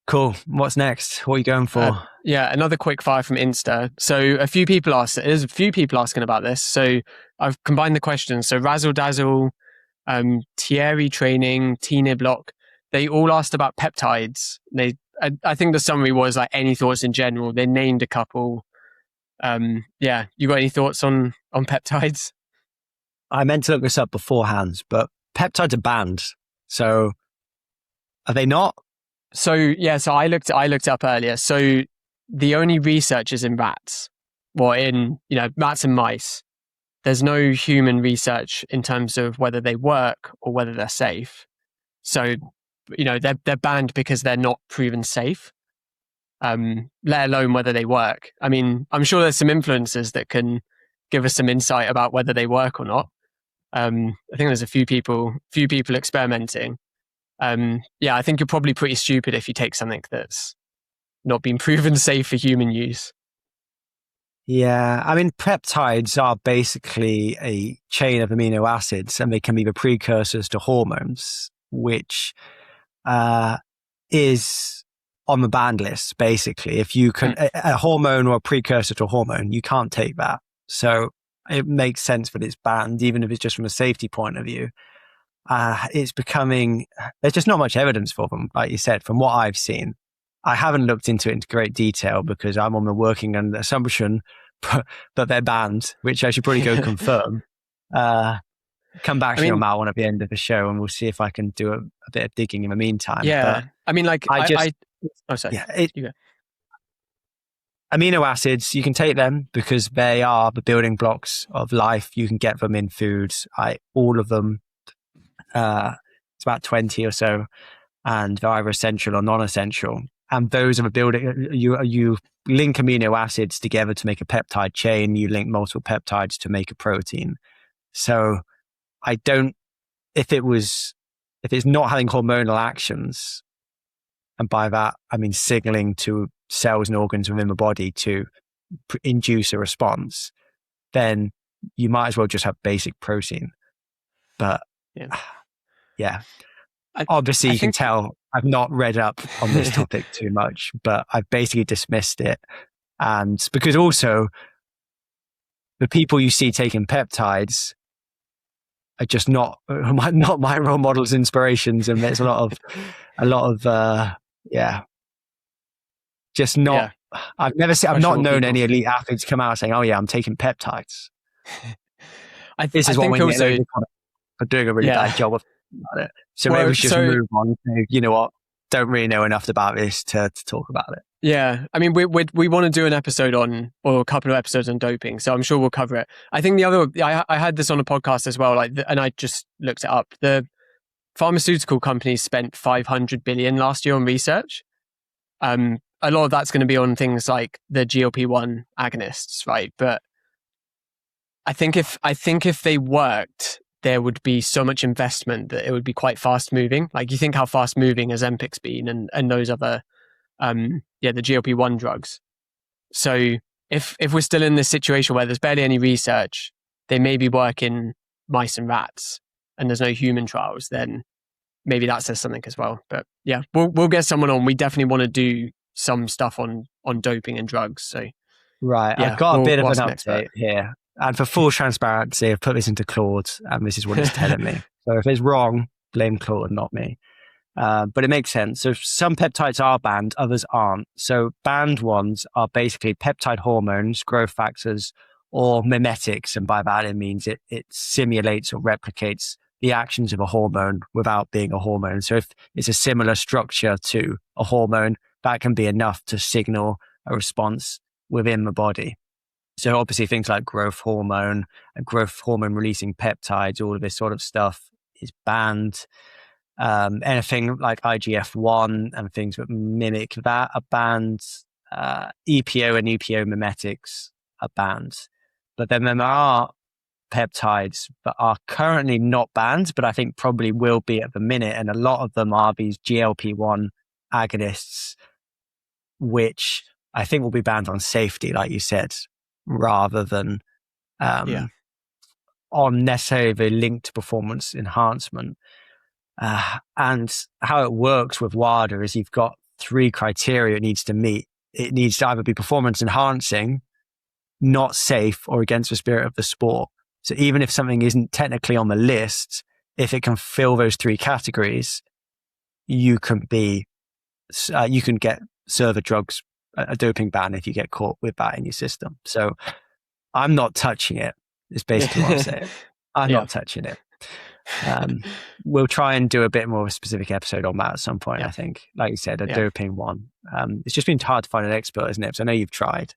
Speaker 2: Cool. What's next? What are you going for?
Speaker 1: Another quick fire from Insta. So there's a few people asking about this. So I've combined the questions. So Razzle Dazzle, Thierry Training, Tina Block, they all asked about peptides. I think the summary was like any thoughts in general. They named a couple. You got any thoughts on peptides?
Speaker 2: I meant to look this up beforehand, but peptides are banned. So are they not?
Speaker 1: So I looked up earlier. So the only research is in rats, rats and mice. There's no human research in terms of whether they work or whether they're safe. So, they're banned because they're not proven safe, let alone whether they work. I mean, I'm sure there's some influencers that can give us some insight about whether they work or not. I think there's a few people experimenting. I think you're probably pretty stupid if you take something that's not been proven safe for human use.
Speaker 2: Yeah, I mean, peptides are basically a chain of amino acids, and they can be the precursors to hormones, which is on the banned list, basically. If you can, a hormone or a precursor to a hormone, you can't take that. So it makes sense that it's banned, even if it's just from a safety point of view. It's becoming, there's just not much evidence for them, like you said, from what I've seen. I haven't looked into it into great detail because I'm on the working under the assumption that they're banned, which I should probably go confirm. Come back to your Mal one at the end of the show, and we'll see if I can do a bit of digging in the meantime.
Speaker 1: Yeah,
Speaker 2: but
Speaker 1: I mean, like, oh, sorry.
Speaker 2: Yeah, amino acids, you can take them because they are the building blocks of life. You can get them in foods. All of them. It's about 20 or so, and they're either essential or non-essential. And those are the building. You link amino acids together to make a peptide chain. You link multiple peptides to make a protein. So if it's not having hormonal actions, and by that I mean signaling to cells and organs within the body to induce a response, then you might as well just have basic protein. But obviously you can tell I've not read up on this topic too much, but I've basically dismissed it. And because also the people you see taking peptides are just not my role models, inspirations, and there's a lot of just not. Yeah. I've not known any elite athletes come out saying, "Oh yeah, I'm taking peptides." This is what we also are doing a really bad job of it. So maybe we should just move on and say, you know what, don't really know enough about this to talk about it.
Speaker 1: Yeah, I mean, we want to do an episode or a couple of episodes on doping, so I'm sure we'll cover it. I think I had this on a podcast as well, and I just looked it up. The pharmaceutical companies spent 500 billion last year on research. A lot of that's going to be on things like the GLP-1 agonists, right? But I think if they worked, there would be so much investment that it would be quite fast moving. Like, you think how fast moving Ozempic's been and those other, the GLP-1 drugs. So if we're still in this situation where there's barely any research, they maybe work in mice and rats and there's no human trials, then maybe that says something as well. But yeah, we'll get someone on. We definitely want to do some stuff on doping and drugs. So
Speaker 2: Right. I've
Speaker 1: yeah,
Speaker 2: got a bit of
Speaker 1: we'll
Speaker 2: an
Speaker 1: ask an expert.
Speaker 2: update here. And for full transparency, I've put this into Claude, and this is what it's telling me. So if it's wrong, blame Claude, not me. But it makes sense. So some peptides are banned, others aren't. So banned ones are basically peptide hormones, growth factors, or mimetics. And by that, it means it simulates or replicates the actions of a hormone without being a hormone. So if it's a similar structure to a hormone, that can be enough to signal a response within the body. So obviously things like growth hormone and growth hormone releasing peptides, all of this sort of stuff is banned. Anything like IGF-1 and things that mimic that are banned. EPO and EPO mimetics are banned. But then there are peptides that are currently not banned, but I think probably will be at the minute. And a lot of them are these GLP-1 agonists, which I think will be banned on safety, like you said, rather than on necessarily the linked performance enhancement. And how it works with WADA is you've got 3 criteria it needs to meet. It needs to either be performance enhancing, not safe, or against the spirit of the sport. So even if something isn't technically on the list, if it can fill those 3 categories, you can get serve a doping ban if you get caught with that in your system. So I'm not touching it. Is basically what I'm saying. I'm not touching it. We'll try and do a bit more of a specific episode on that at some point. I think, like you said, a doping one. It's just been hard to find an expert, isn't it? So I know you've tried.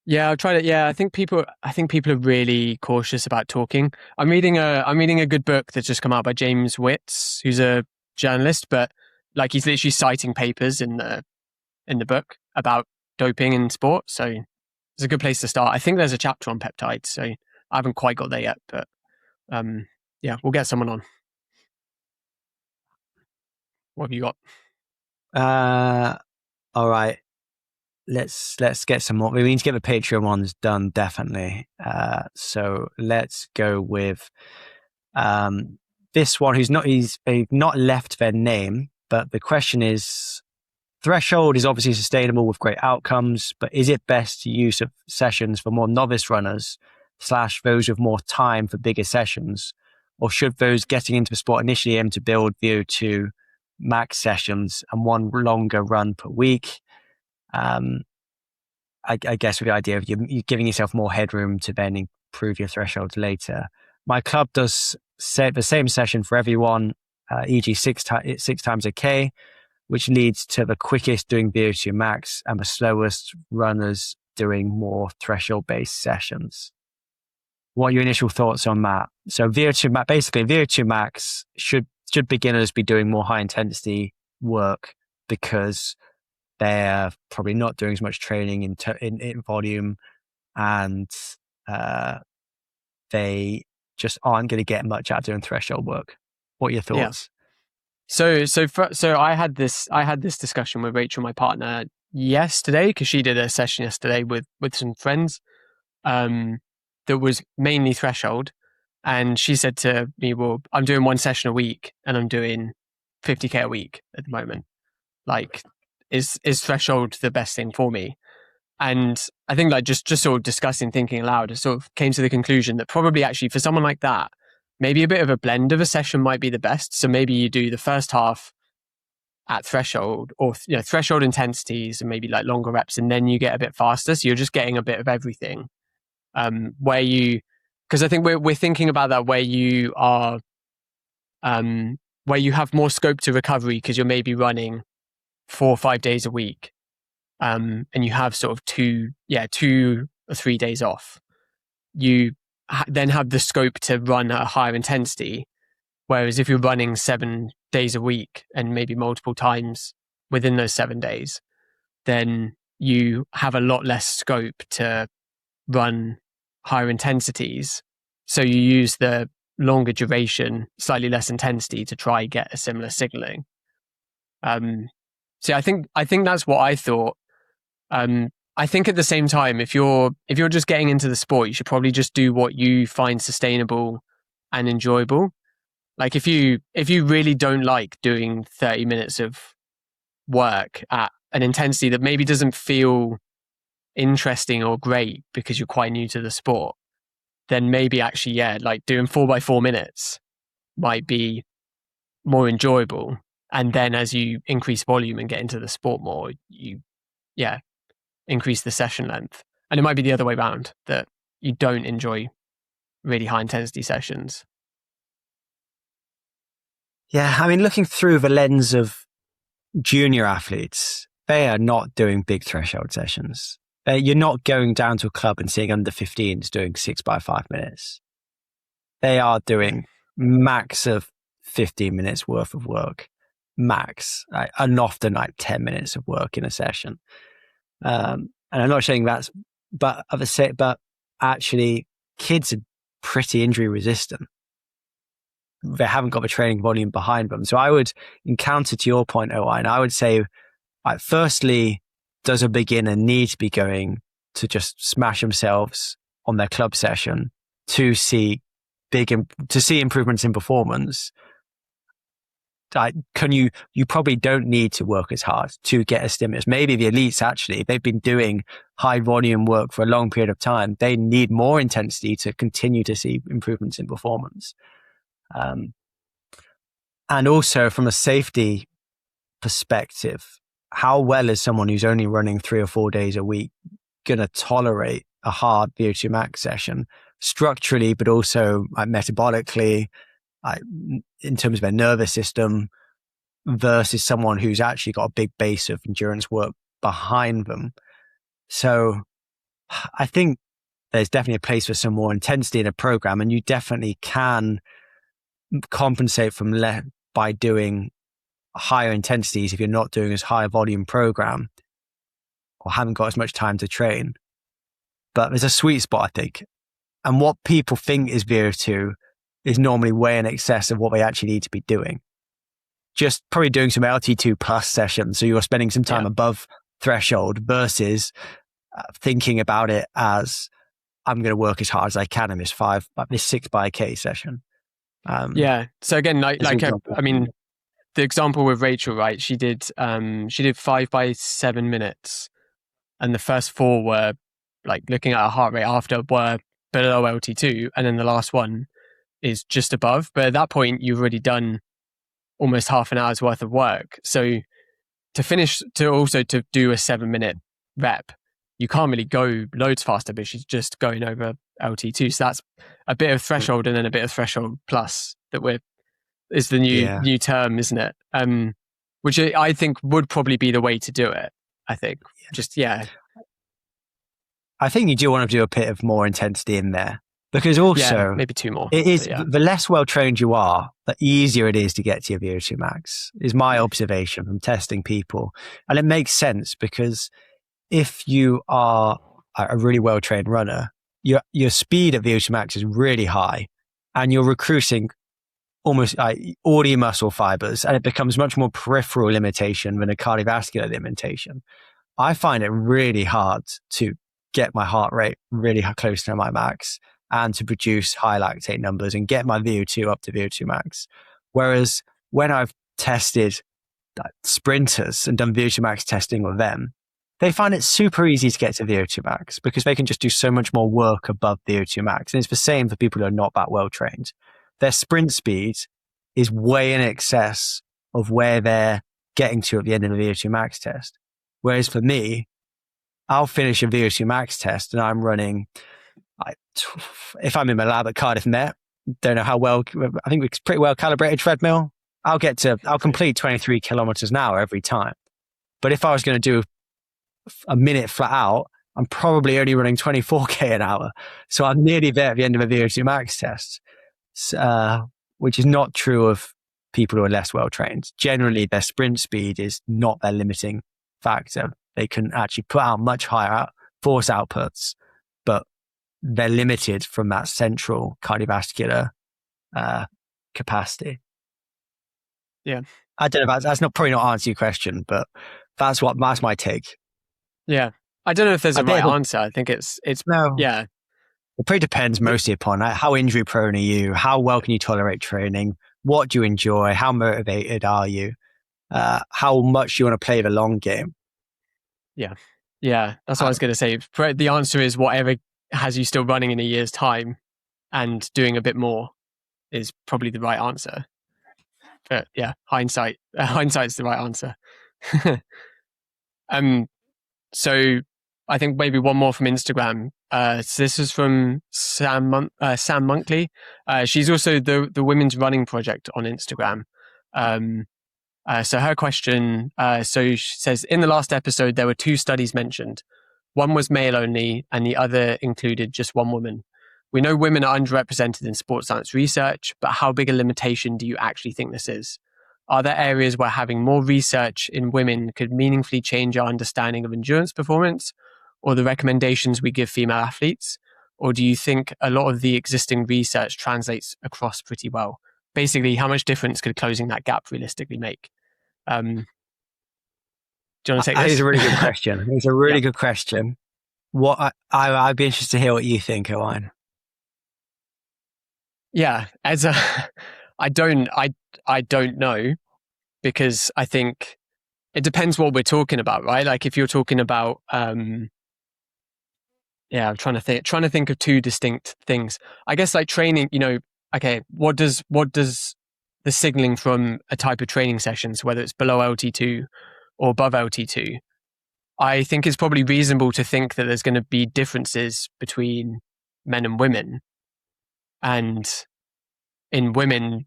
Speaker 1: Yeah, I've tried it. Yeah, I think people are really cautious about talking. I'm reading a good book that's just come out by James Witts, who's a journalist, but like he's literally citing papers in the book about doping in sport. So it's a good place to start. I think there's a chapter on peptides, so I haven't quite got there yet, but yeah, we'll get someone on. What have you
Speaker 2: got? All right. Let's get some more. We need to get the Patreon ones done, definitely. So let's go with this one they've not left their name, but the question is, threshold is obviously sustainable with great outcomes, but is it best use of sessions for more novice runners / those with more time for bigger sessions? Or should those getting into the sport initially aim to build VO2 max sessions and one longer run per week? I guess with the idea of you giving yourself more headroom to then improve your thresholds later. My club does the same session for everyone, e.g. 6 times a K, which leads to the quickest doing VO2 max and the slowest runners doing more threshold-based sessions. What are your initial thoughts on that? So VO2 max should beginners be doing more high intensity work because they're probably not doing as much training in volume, and they just aren't going to get much out of doing threshold work. What are your thoughts?
Speaker 1: Yeah. So I had this discussion with Rachel, my partner, yesterday, because she did a session yesterday with some friends that was mainly threshold, and she said to me, "Well, I'm doing one session a week, and I'm doing 50K a week at the moment. Like, is threshold the best thing for me?" And I think like just sort of discussing, thinking aloud, I sort of came to the conclusion that probably actually for someone like that, maybe a bit of a blend of a session might be the best. So maybe you do the first half at threshold, or threshold intensities and maybe like longer reps, and then you get a bit faster. So you're just getting a bit of everything. Because I think we're thinking about that where you are, where you have more scope to recovery because you're maybe running 4 or 5 days a week, and you have sort of 2 or 3 days off. You then have the scope to run at a higher intensity. Whereas if you're running 7 days a week and maybe multiple times within those 7 days, then you have a lot less scope to run higher intensities. So you use the longer duration, slightly less intensity to try get a similar signaling. So I think that's what I thought. I think at the same time, if you're just getting into the sport, you should probably just do what you find sustainable and enjoyable. Like if you really don't like doing 30 minutes of work at an intensity that maybe doesn't feel interesting or great because you're quite new to the sport, then maybe actually, yeah, like doing 4x4 minutes might be more enjoyable. And then as you increase volume and get into the sport more, you, yeah, increase the session length. And it might be the other way around, that you don't enjoy really high intensity sessions.
Speaker 2: Yeah, I mean, looking through the lens of junior athletes, they are not doing big threshold sessions. You're not going down to a club and seeing under 15s doing 6x5 minutes. They are doing max of 15 minutes worth of work, max, and often like 10 minutes of work in a session. And I'm not saying but actually, kids are pretty injury resistant. They haven't got the training volume behind them. So I would, in counter to your point, Owain, I would say, firstly, does a beginner need to be going to just smash themselves on their club session to see improvements in performance? You probably don't need to work as hard to get a stimulus. Maybe the elites, actually, they've been doing high volume work for a long period of time. They need more intensity to continue to see improvements in performance. And also from a safety perspective, how well is someone who's only running 3 or 4 days a week going to tolerate a hard VO2 max session structurally, but also metabolically, in terms of their nervous system, versus someone who's actually got a big base of endurance work behind them. So I think there's definitely a place for some more intensity in a program, and you definitely can compensate by doing higher intensities if you're not doing as high a volume program or haven't got as much time to train. But there's a sweet spot, I think. And what people think is VO2 is normally way in excess of what they actually need to be doing. Just probably doing some LT2 plus sessions. So you're spending some time above threshold versus thinking about it as, I'm going to work as hard as I can in this 6 by K session.
Speaker 1: So again, I mean, the example with Rachel, right? She did 5x7 minutes, and the first 4 were like looking at her heart rate after were below LT2, and then the last one is just above. But at that point, you've already done almost half an hour's worth of work. So to do a 7-minute rep, you can't really go loads faster, but she's just going over LT2. So that's a bit of threshold and then a bit of threshold plus is the new term, isn't it? Which I think would probably be the way to do it. I think
Speaker 2: I think you do want to do a bit of more intensity in there, because also
Speaker 1: maybe 2 more.
Speaker 2: It is the less well trained you are, the easier it is to get to your VO2 max. Is my observation from testing people, and it makes sense because if you are a really well trained runner, your speed at VO2 max is really high, and you're recruiting almost all your muscle fibers, and it becomes much more peripheral limitation than a cardiovascular limitation. I find it really hard to get my heart rate really close to my max and to produce high lactate numbers and get my VO2 up to VO2 max. Whereas when I've tested sprinters and done VO2 max testing with them, they find it super easy to get to VO2 max because they can just do so much more work above VO2 max. And it's the same for people who are not that well trained. Their sprint speed is way in excess of where they're getting to at the end of a VO2 max test. Whereas for me, I'll finish a VO2 max test and I'm running, if I'm in my lab at Cardiff Met, don't know how well, I think it's pretty well calibrated treadmill. I'll complete 23 kilometers an hour every time. But if I was going to do a minute flat out, I'm probably only running 24k an hour. So I'm nearly there at the end of a VO2 max test, which is not true of people who are less well trained. Generally, their sprint speed is not their limiting factor. They can actually put out much higher force outputs, but they're limited from that central cardiovascular capacity.
Speaker 1: Yeah.
Speaker 2: I don't know. That's probably not answer your question, but that's my take.
Speaker 1: Yeah. I don't know if there's a right answer. I think it's
Speaker 2: no.
Speaker 1: Yeah.
Speaker 2: It pretty depends mostly upon how injury prone are you, how well can you tolerate training, What do you enjoy? How motivated are you? How much you want to play the long game?
Speaker 1: Yeah. Yeah. That's what I was going to say. The answer is whatever has you still running in a year's time and doing a bit more is probably the right answer. But yeah, hindsight's the right answer. um, so I think maybe one more from Instagram. So this is from Sam Monkley. She's also the Women's Running Project on Instagram. So her question, so she says, in the last episode, there were 2 studies mentioned. One was male only, and the other included just one woman. We know women are underrepresented in sports science research, but how big a limitation do you actually think this is? Are there areas where having more research in women could meaningfully change our understanding of endurance performance or the recommendations we give female athletes? Or do you think a lot of the existing research translates across pretty well? Basically, how much difference could closing that gap realistically make? Do you want to take this?
Speaker 2: It's a really good question. It's a really
Speaker 1: Yeah.
Speaker 2: good question. I'd be interested to hear what you think, Owain.
Speaker 1: Yeah, I don't know, because I think it depends what we're talking about, right? Like if you're talking about, I'm trying to think of 2 distinct things. I guess like training, okay, what does the signaling from a type of training session, so whether it's below LT2 or above LT2, I think it's probably reasonable to think that there's going to be differences between men and women, and in women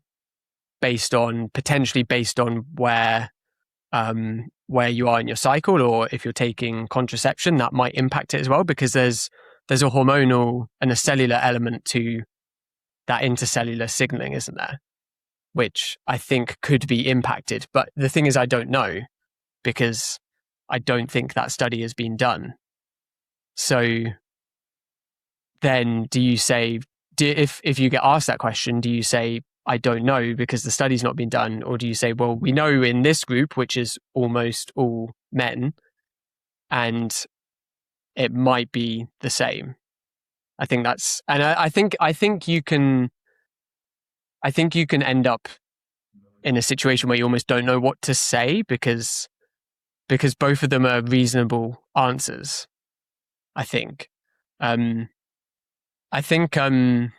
Speaker 1: potentially based on where you are in your cycle, or if you're taking contraception, that might impact it as well, because there's a hormonal and a cellular element to that intercellular signaling, isn't there? Which I think could be impacted. But the thing is, I don't know, because I don't think that study has been done. So then do you say, if you get asked that question, do you say, I don't know because the study's not been done? Or do you say, well, we know in this group, which is almost all men, and it might be the same? I think that's, and I think you can end up in a situation where you almost don't know what to say, because both of them are reasonable answers. I think. I think in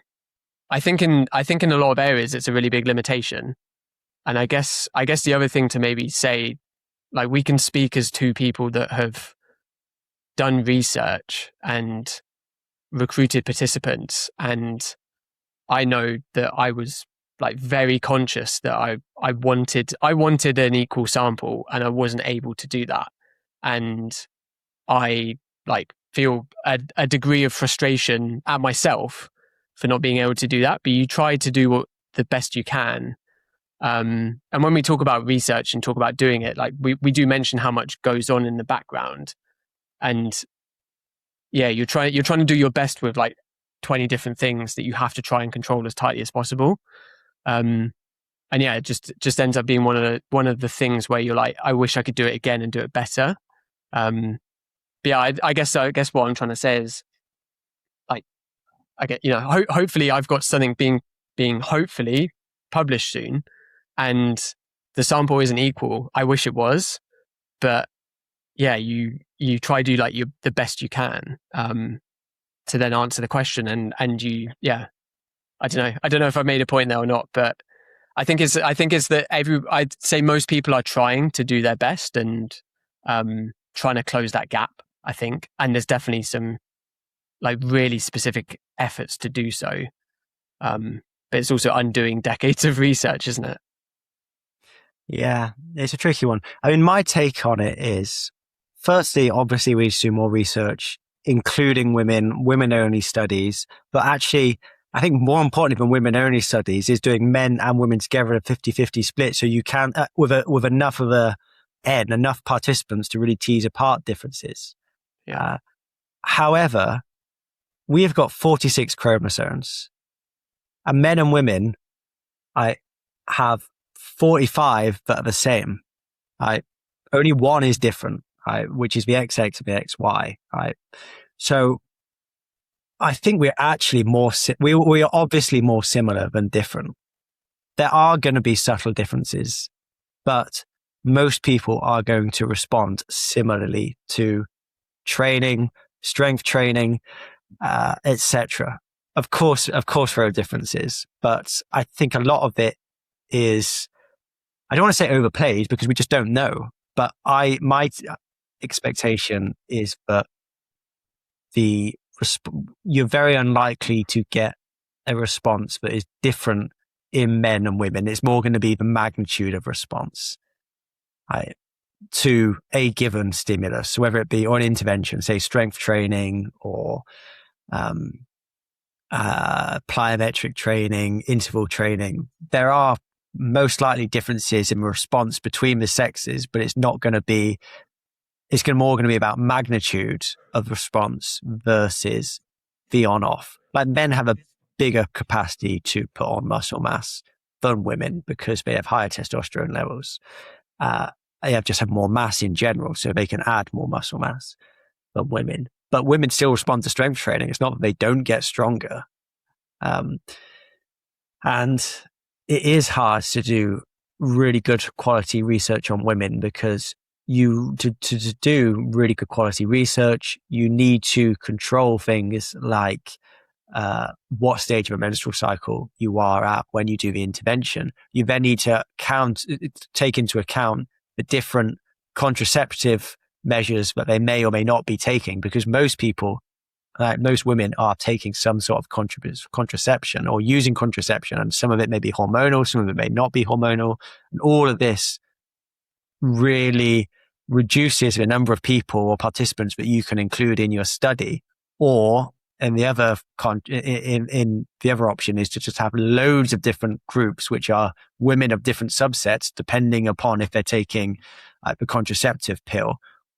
Speaker 1: a lot of areas it's a really big limitation. And I guess the other thing to maybe say, like, we can speak as 2 people that have done research and recruited participants, and I know that I was like very conscious that I wanted an equal sample, and I wasn't able to do that. And I like feel a degree of frustration at myself for not being able to do that. But you try to do the best you can. And when we talk about research and talk about doing it, like we do mention how much goes on in the background. And yeah, you're trying to do your best with like 20 different things that you have to try and control as tightly as possible. And yeah, it just ends up being one of the things where you're like, I wish I could do it again and do it better. But yeah, I guess what I'm trying to say is, like, I get, hopefully I've got something being hopefully published soon, and the sample isn't equal. I wish it was, but yeah, you try to do like the best you can to then answer the question, and you, yeah, I don't know if I've made a point there or not, but I think it's that I'd say most people are trying to do their best and trying to close that gap, I think. And there's definitely some like really specific efforts to do so. But it's also undoing decades of research, isn't it?
Speaker 2: Yeah, it's a tricky one. I mean, my take on it is, firstly, obviously we should do more research, including women-only studies. But actually, I think more importantly than women-only studies is doing men and women together a 50-50 split. So you can, with enough enough participants to really tease apart differences.
Speaker 1: Yeah.
Speaker 2: However, we have got 46 chromosomes, and men and women, I have 45 that are the same. Only one is different, which is the XX and the XY. So I think we're actually we are obviously more similar than different. there are going to be subtle differences, but most people are going to respond similarly to training, strength training, etc. Of course, there are differences, but I think a lot of it is, I don't want to say overplayed because we just don't know. But my expectation is that you're very unlikely to get a response that is different in men and women. It's more going to be the magnitude of response to a given stimulus, so whether it be or an intervention, say strength training or plyometric training, interval training. There are most likely differences in response between the sexes, but it's more going to be about magnitude of response versus the on-off. Like men have a bigger capacity to put on muscle mass than women because they have higher testosterone levels. They just have more mass in general, so they can add more muscle mass than women. But women still respond to strength training. It's not that they don't get stronger. And it is hard to do really good quality research on women because to do really good quality research, you need to control things like what stage of a menstrual cycle you are at when you do the intervention. You then need to take into account the different contraceptive measures that they may or may not be taking, because most people, most women are taking some sort of contraception or using contraception, and some of it may be hormonal, some of it may not be hormonal. And all of this really reduces the number of people or participants that you can include in your study. Or and the other in the other option is to just have loads of different groups, which are women of different subsets, depending upon if they're taking the contraceptive pill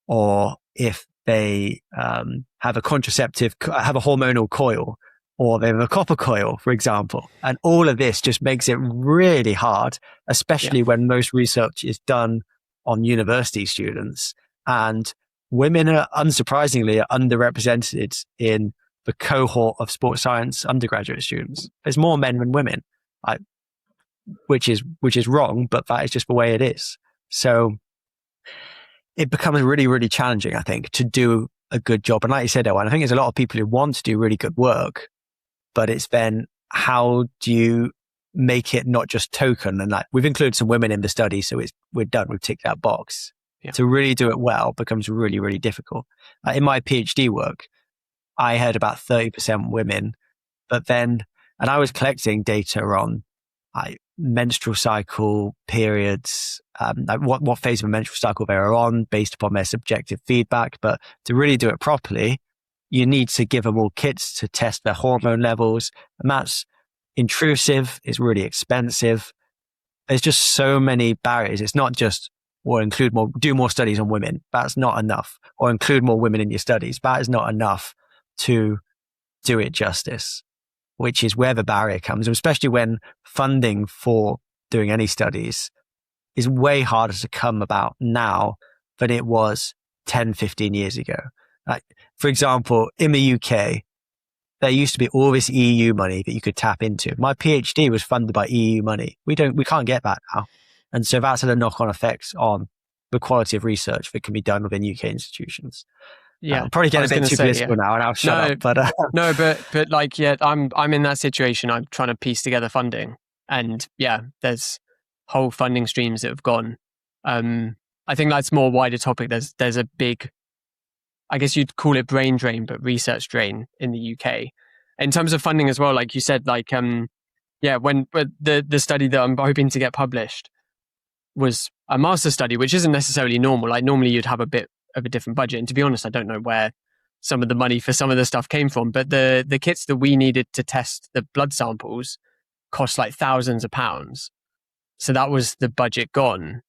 Speaker 2: or if they have a hormonal coil, or they have a copper coil, for example. And all of this just makes it really hard, especially when most research is done on university students. And women are unsurprisingly underrepresented in the cohort of sports science undergraduate students. There's more men than women, which is wrong, but that is just the way it is. So it becomes really, really challenging, I think, to do a good job. And like you said, Owen, I think there's a lot of people who want to do really good work, but it's then how do you make it not just token? And we've included some women in the study, so we're done. We've ticked that box. Yeah. To really do it well becomes really, really difficult. In my PhD work, I had about 30% women, and I was collecting data on menstrual cycle periods, what phase of a menstrual cycle they were on based upon their subjective feedback. But to really do it properly, you need to give them all kits to test their hormone levels. And that's intrusive. It's really expensive. There's just so many barriers. It's not just, do more studies on women. That's not enough. Or include more women in your studies. That is not enough to do it justice, which is where the barrier comes, especially when funding for doing any studies is way harder to come about now than it was 10, 15 years ago. For example, in the UK, there used to be all this EU money that you could tap into. My PhD was funded by EU money. We can't get that now. And so that's had a knock-on effects on the quality of research that can be done within UK institutions.
Speaker 1: Yeah,
Speaker 2: I'm probably getting a bit too political now, and I'll shut up. But
Speaker 1: no, but I'm in that situation. I'm trying to piece together funding, and there's whole funding streams that have gone. I think that's more wider topic. There's a big, I guess you'd call it brain drain, but research drain in the UK in terms of funding as well. Like you said, when the study that I'm hoping to get published was a master study, which isn't necessarily normal. Like normally you'd have a bit of a different budget. And to be honest, I don't know where some of the money for some of the stuff came from, but the kits that we needed to test the blood samples cost like thousands of pounds. So that was the budget gone.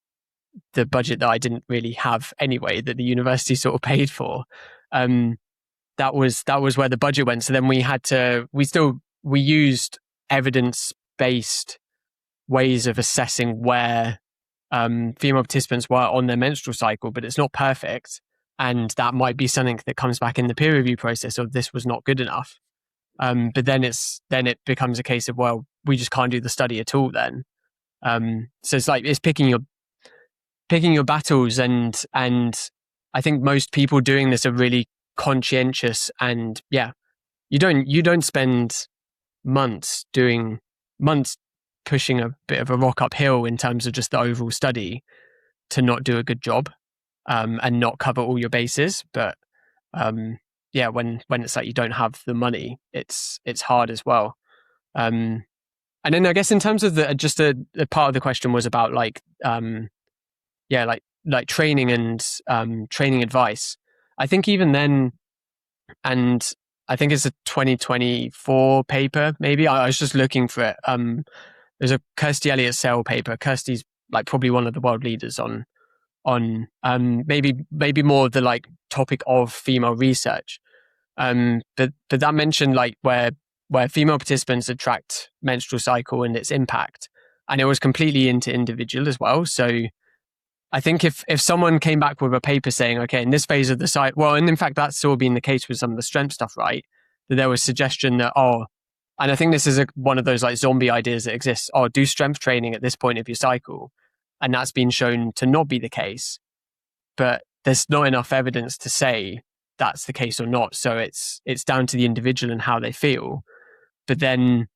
Speaker 1: The budget that I didn't really have anyway, that the university sort of paid for. That was where the budget went. So then we used evidence-based ways of assessing where female participants were on their menstrual cycle, but it's not perfect. And that might be something that comes back in the peer review process of this was not good enough. But then it becomes a case of, well, we just can't do the study at all then. So it's picking your battles, and I think most people doing this are really conscientious, and yeah, you don't spend months months pushing a bit of a rock uphill in terms of just the overall study to not do a good job, and not cover all your bases. But yeah, when it's like you don't have the money, it's hard as well. And then I guess in terms of the part of the question was about like yeah, like training and training advice. I think even then, and I think it's a 2024 paper. Maybe I was just looking for it. There's a Kirsty Elliott Sale paper. Kirsty's like probably one of the world leaders on maybe more of the like topic of female research. But that mentioned like where female participants had tracked menstrual cycle and its impact, and it was completely into individual as well. So I think if someone came back with a paper saying, okay, in this phase of the site, well, and in fact that's all been the case with some of the strength stuff, right? That there was suggestion that and I think this is one of those like zombie ideas that exists. Do strength training at this point of your cycle, and that's been shown to not be the case. But there's not enough evidence to say that's the case or not. So it's down to the individual and how they feel. But then,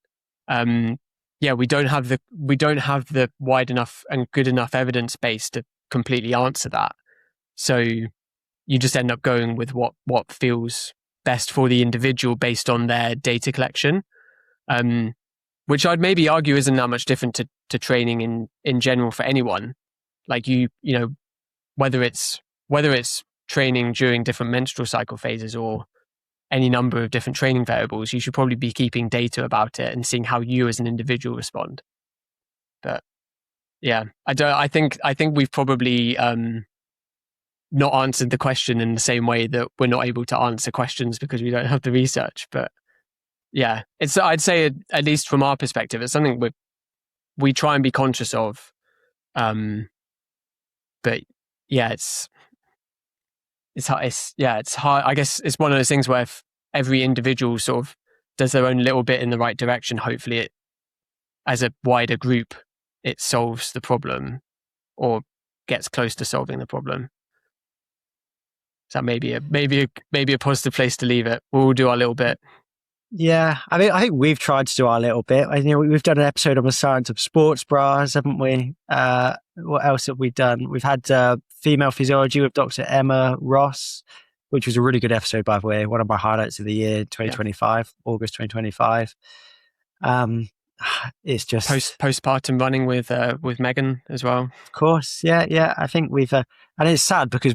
Speaker 1: yeah, we don't have the wide enough and good enough evidence base to completely answer that. So you just end up going with what feels best for the individual based on their data collection, which I'd maybe argue isn't that much different to training in general for anyone. Like you know, whether it's training during different menstrual cycle phases or any number of different training variables, you should probably be keeping data about it and seeing how you as an individual respond. But yeah, I think we've probably not answered the question in the same way that we're not able to answer questions because we don't have the research. But yeah, I'd say at least from our perspective, it's something we try and be conscious of. But yeah, it's hard. I guess it's one of those things where if every individual sort of does their own little bit in the right direction, hopefully it, as a wider group, it solves the problem or gets close to solving the problem. So maybe a positive place to leave it. We'll do our little bit.
Speaker 2: Yeah, I mean, I think we've tried to do our little bit. We've done an episode on the science of sports bras, haven't we? What else have we done? We've had female physiology with Dr. Emma Ross, which was a really good episode, by the way. One of my highlights of the year, 2025, yeah. August 2025. It's just
Speaker 1: postpartum running with Megan as well.
Speaker 2: Of course, yeah. I think we've, and it's sad because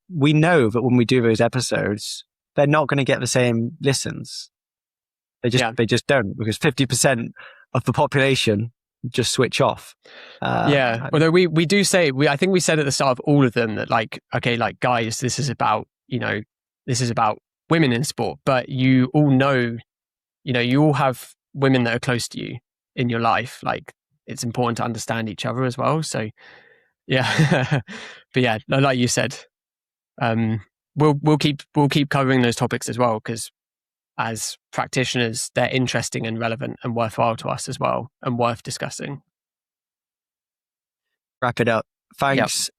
Speaker 2: we know that when we do those episodes, they're not going to get the same listens. They just don't, because 50% of the population just switch off.
Speaker 1: Although we do say, I think we said at the start of all of them that like, okay, like guys, this is about women in sport, but you all know, you all have women that are close to you in your life. Like it's important to understand each other as well. So yeah, but yeah, like you said, we'll keep covering those topics as well, because as practitioners, they're interesting and relevant and worthwhile to us as well, and worth discussing.
Speaker 2: Wrap it up. Thanks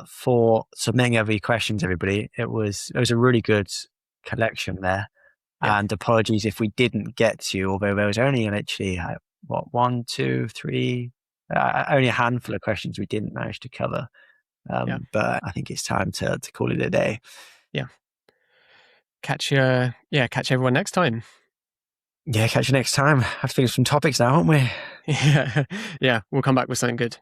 Speaker 2: for submitting every questions, everybody. It was a really good collection there. Yeah. And apologies if we didn't get to you, although there was only literally, one, two, three, only a handful of questions we didn't manage to cover. But I think it's time to call it a day.
Speaker 1: Yeah. Catch everyone next time.
Speaker 2: Yeah, catch you next time. Have to think of some topics now, haven't we?
Speaker 1: Yeah, we'll come back with something good.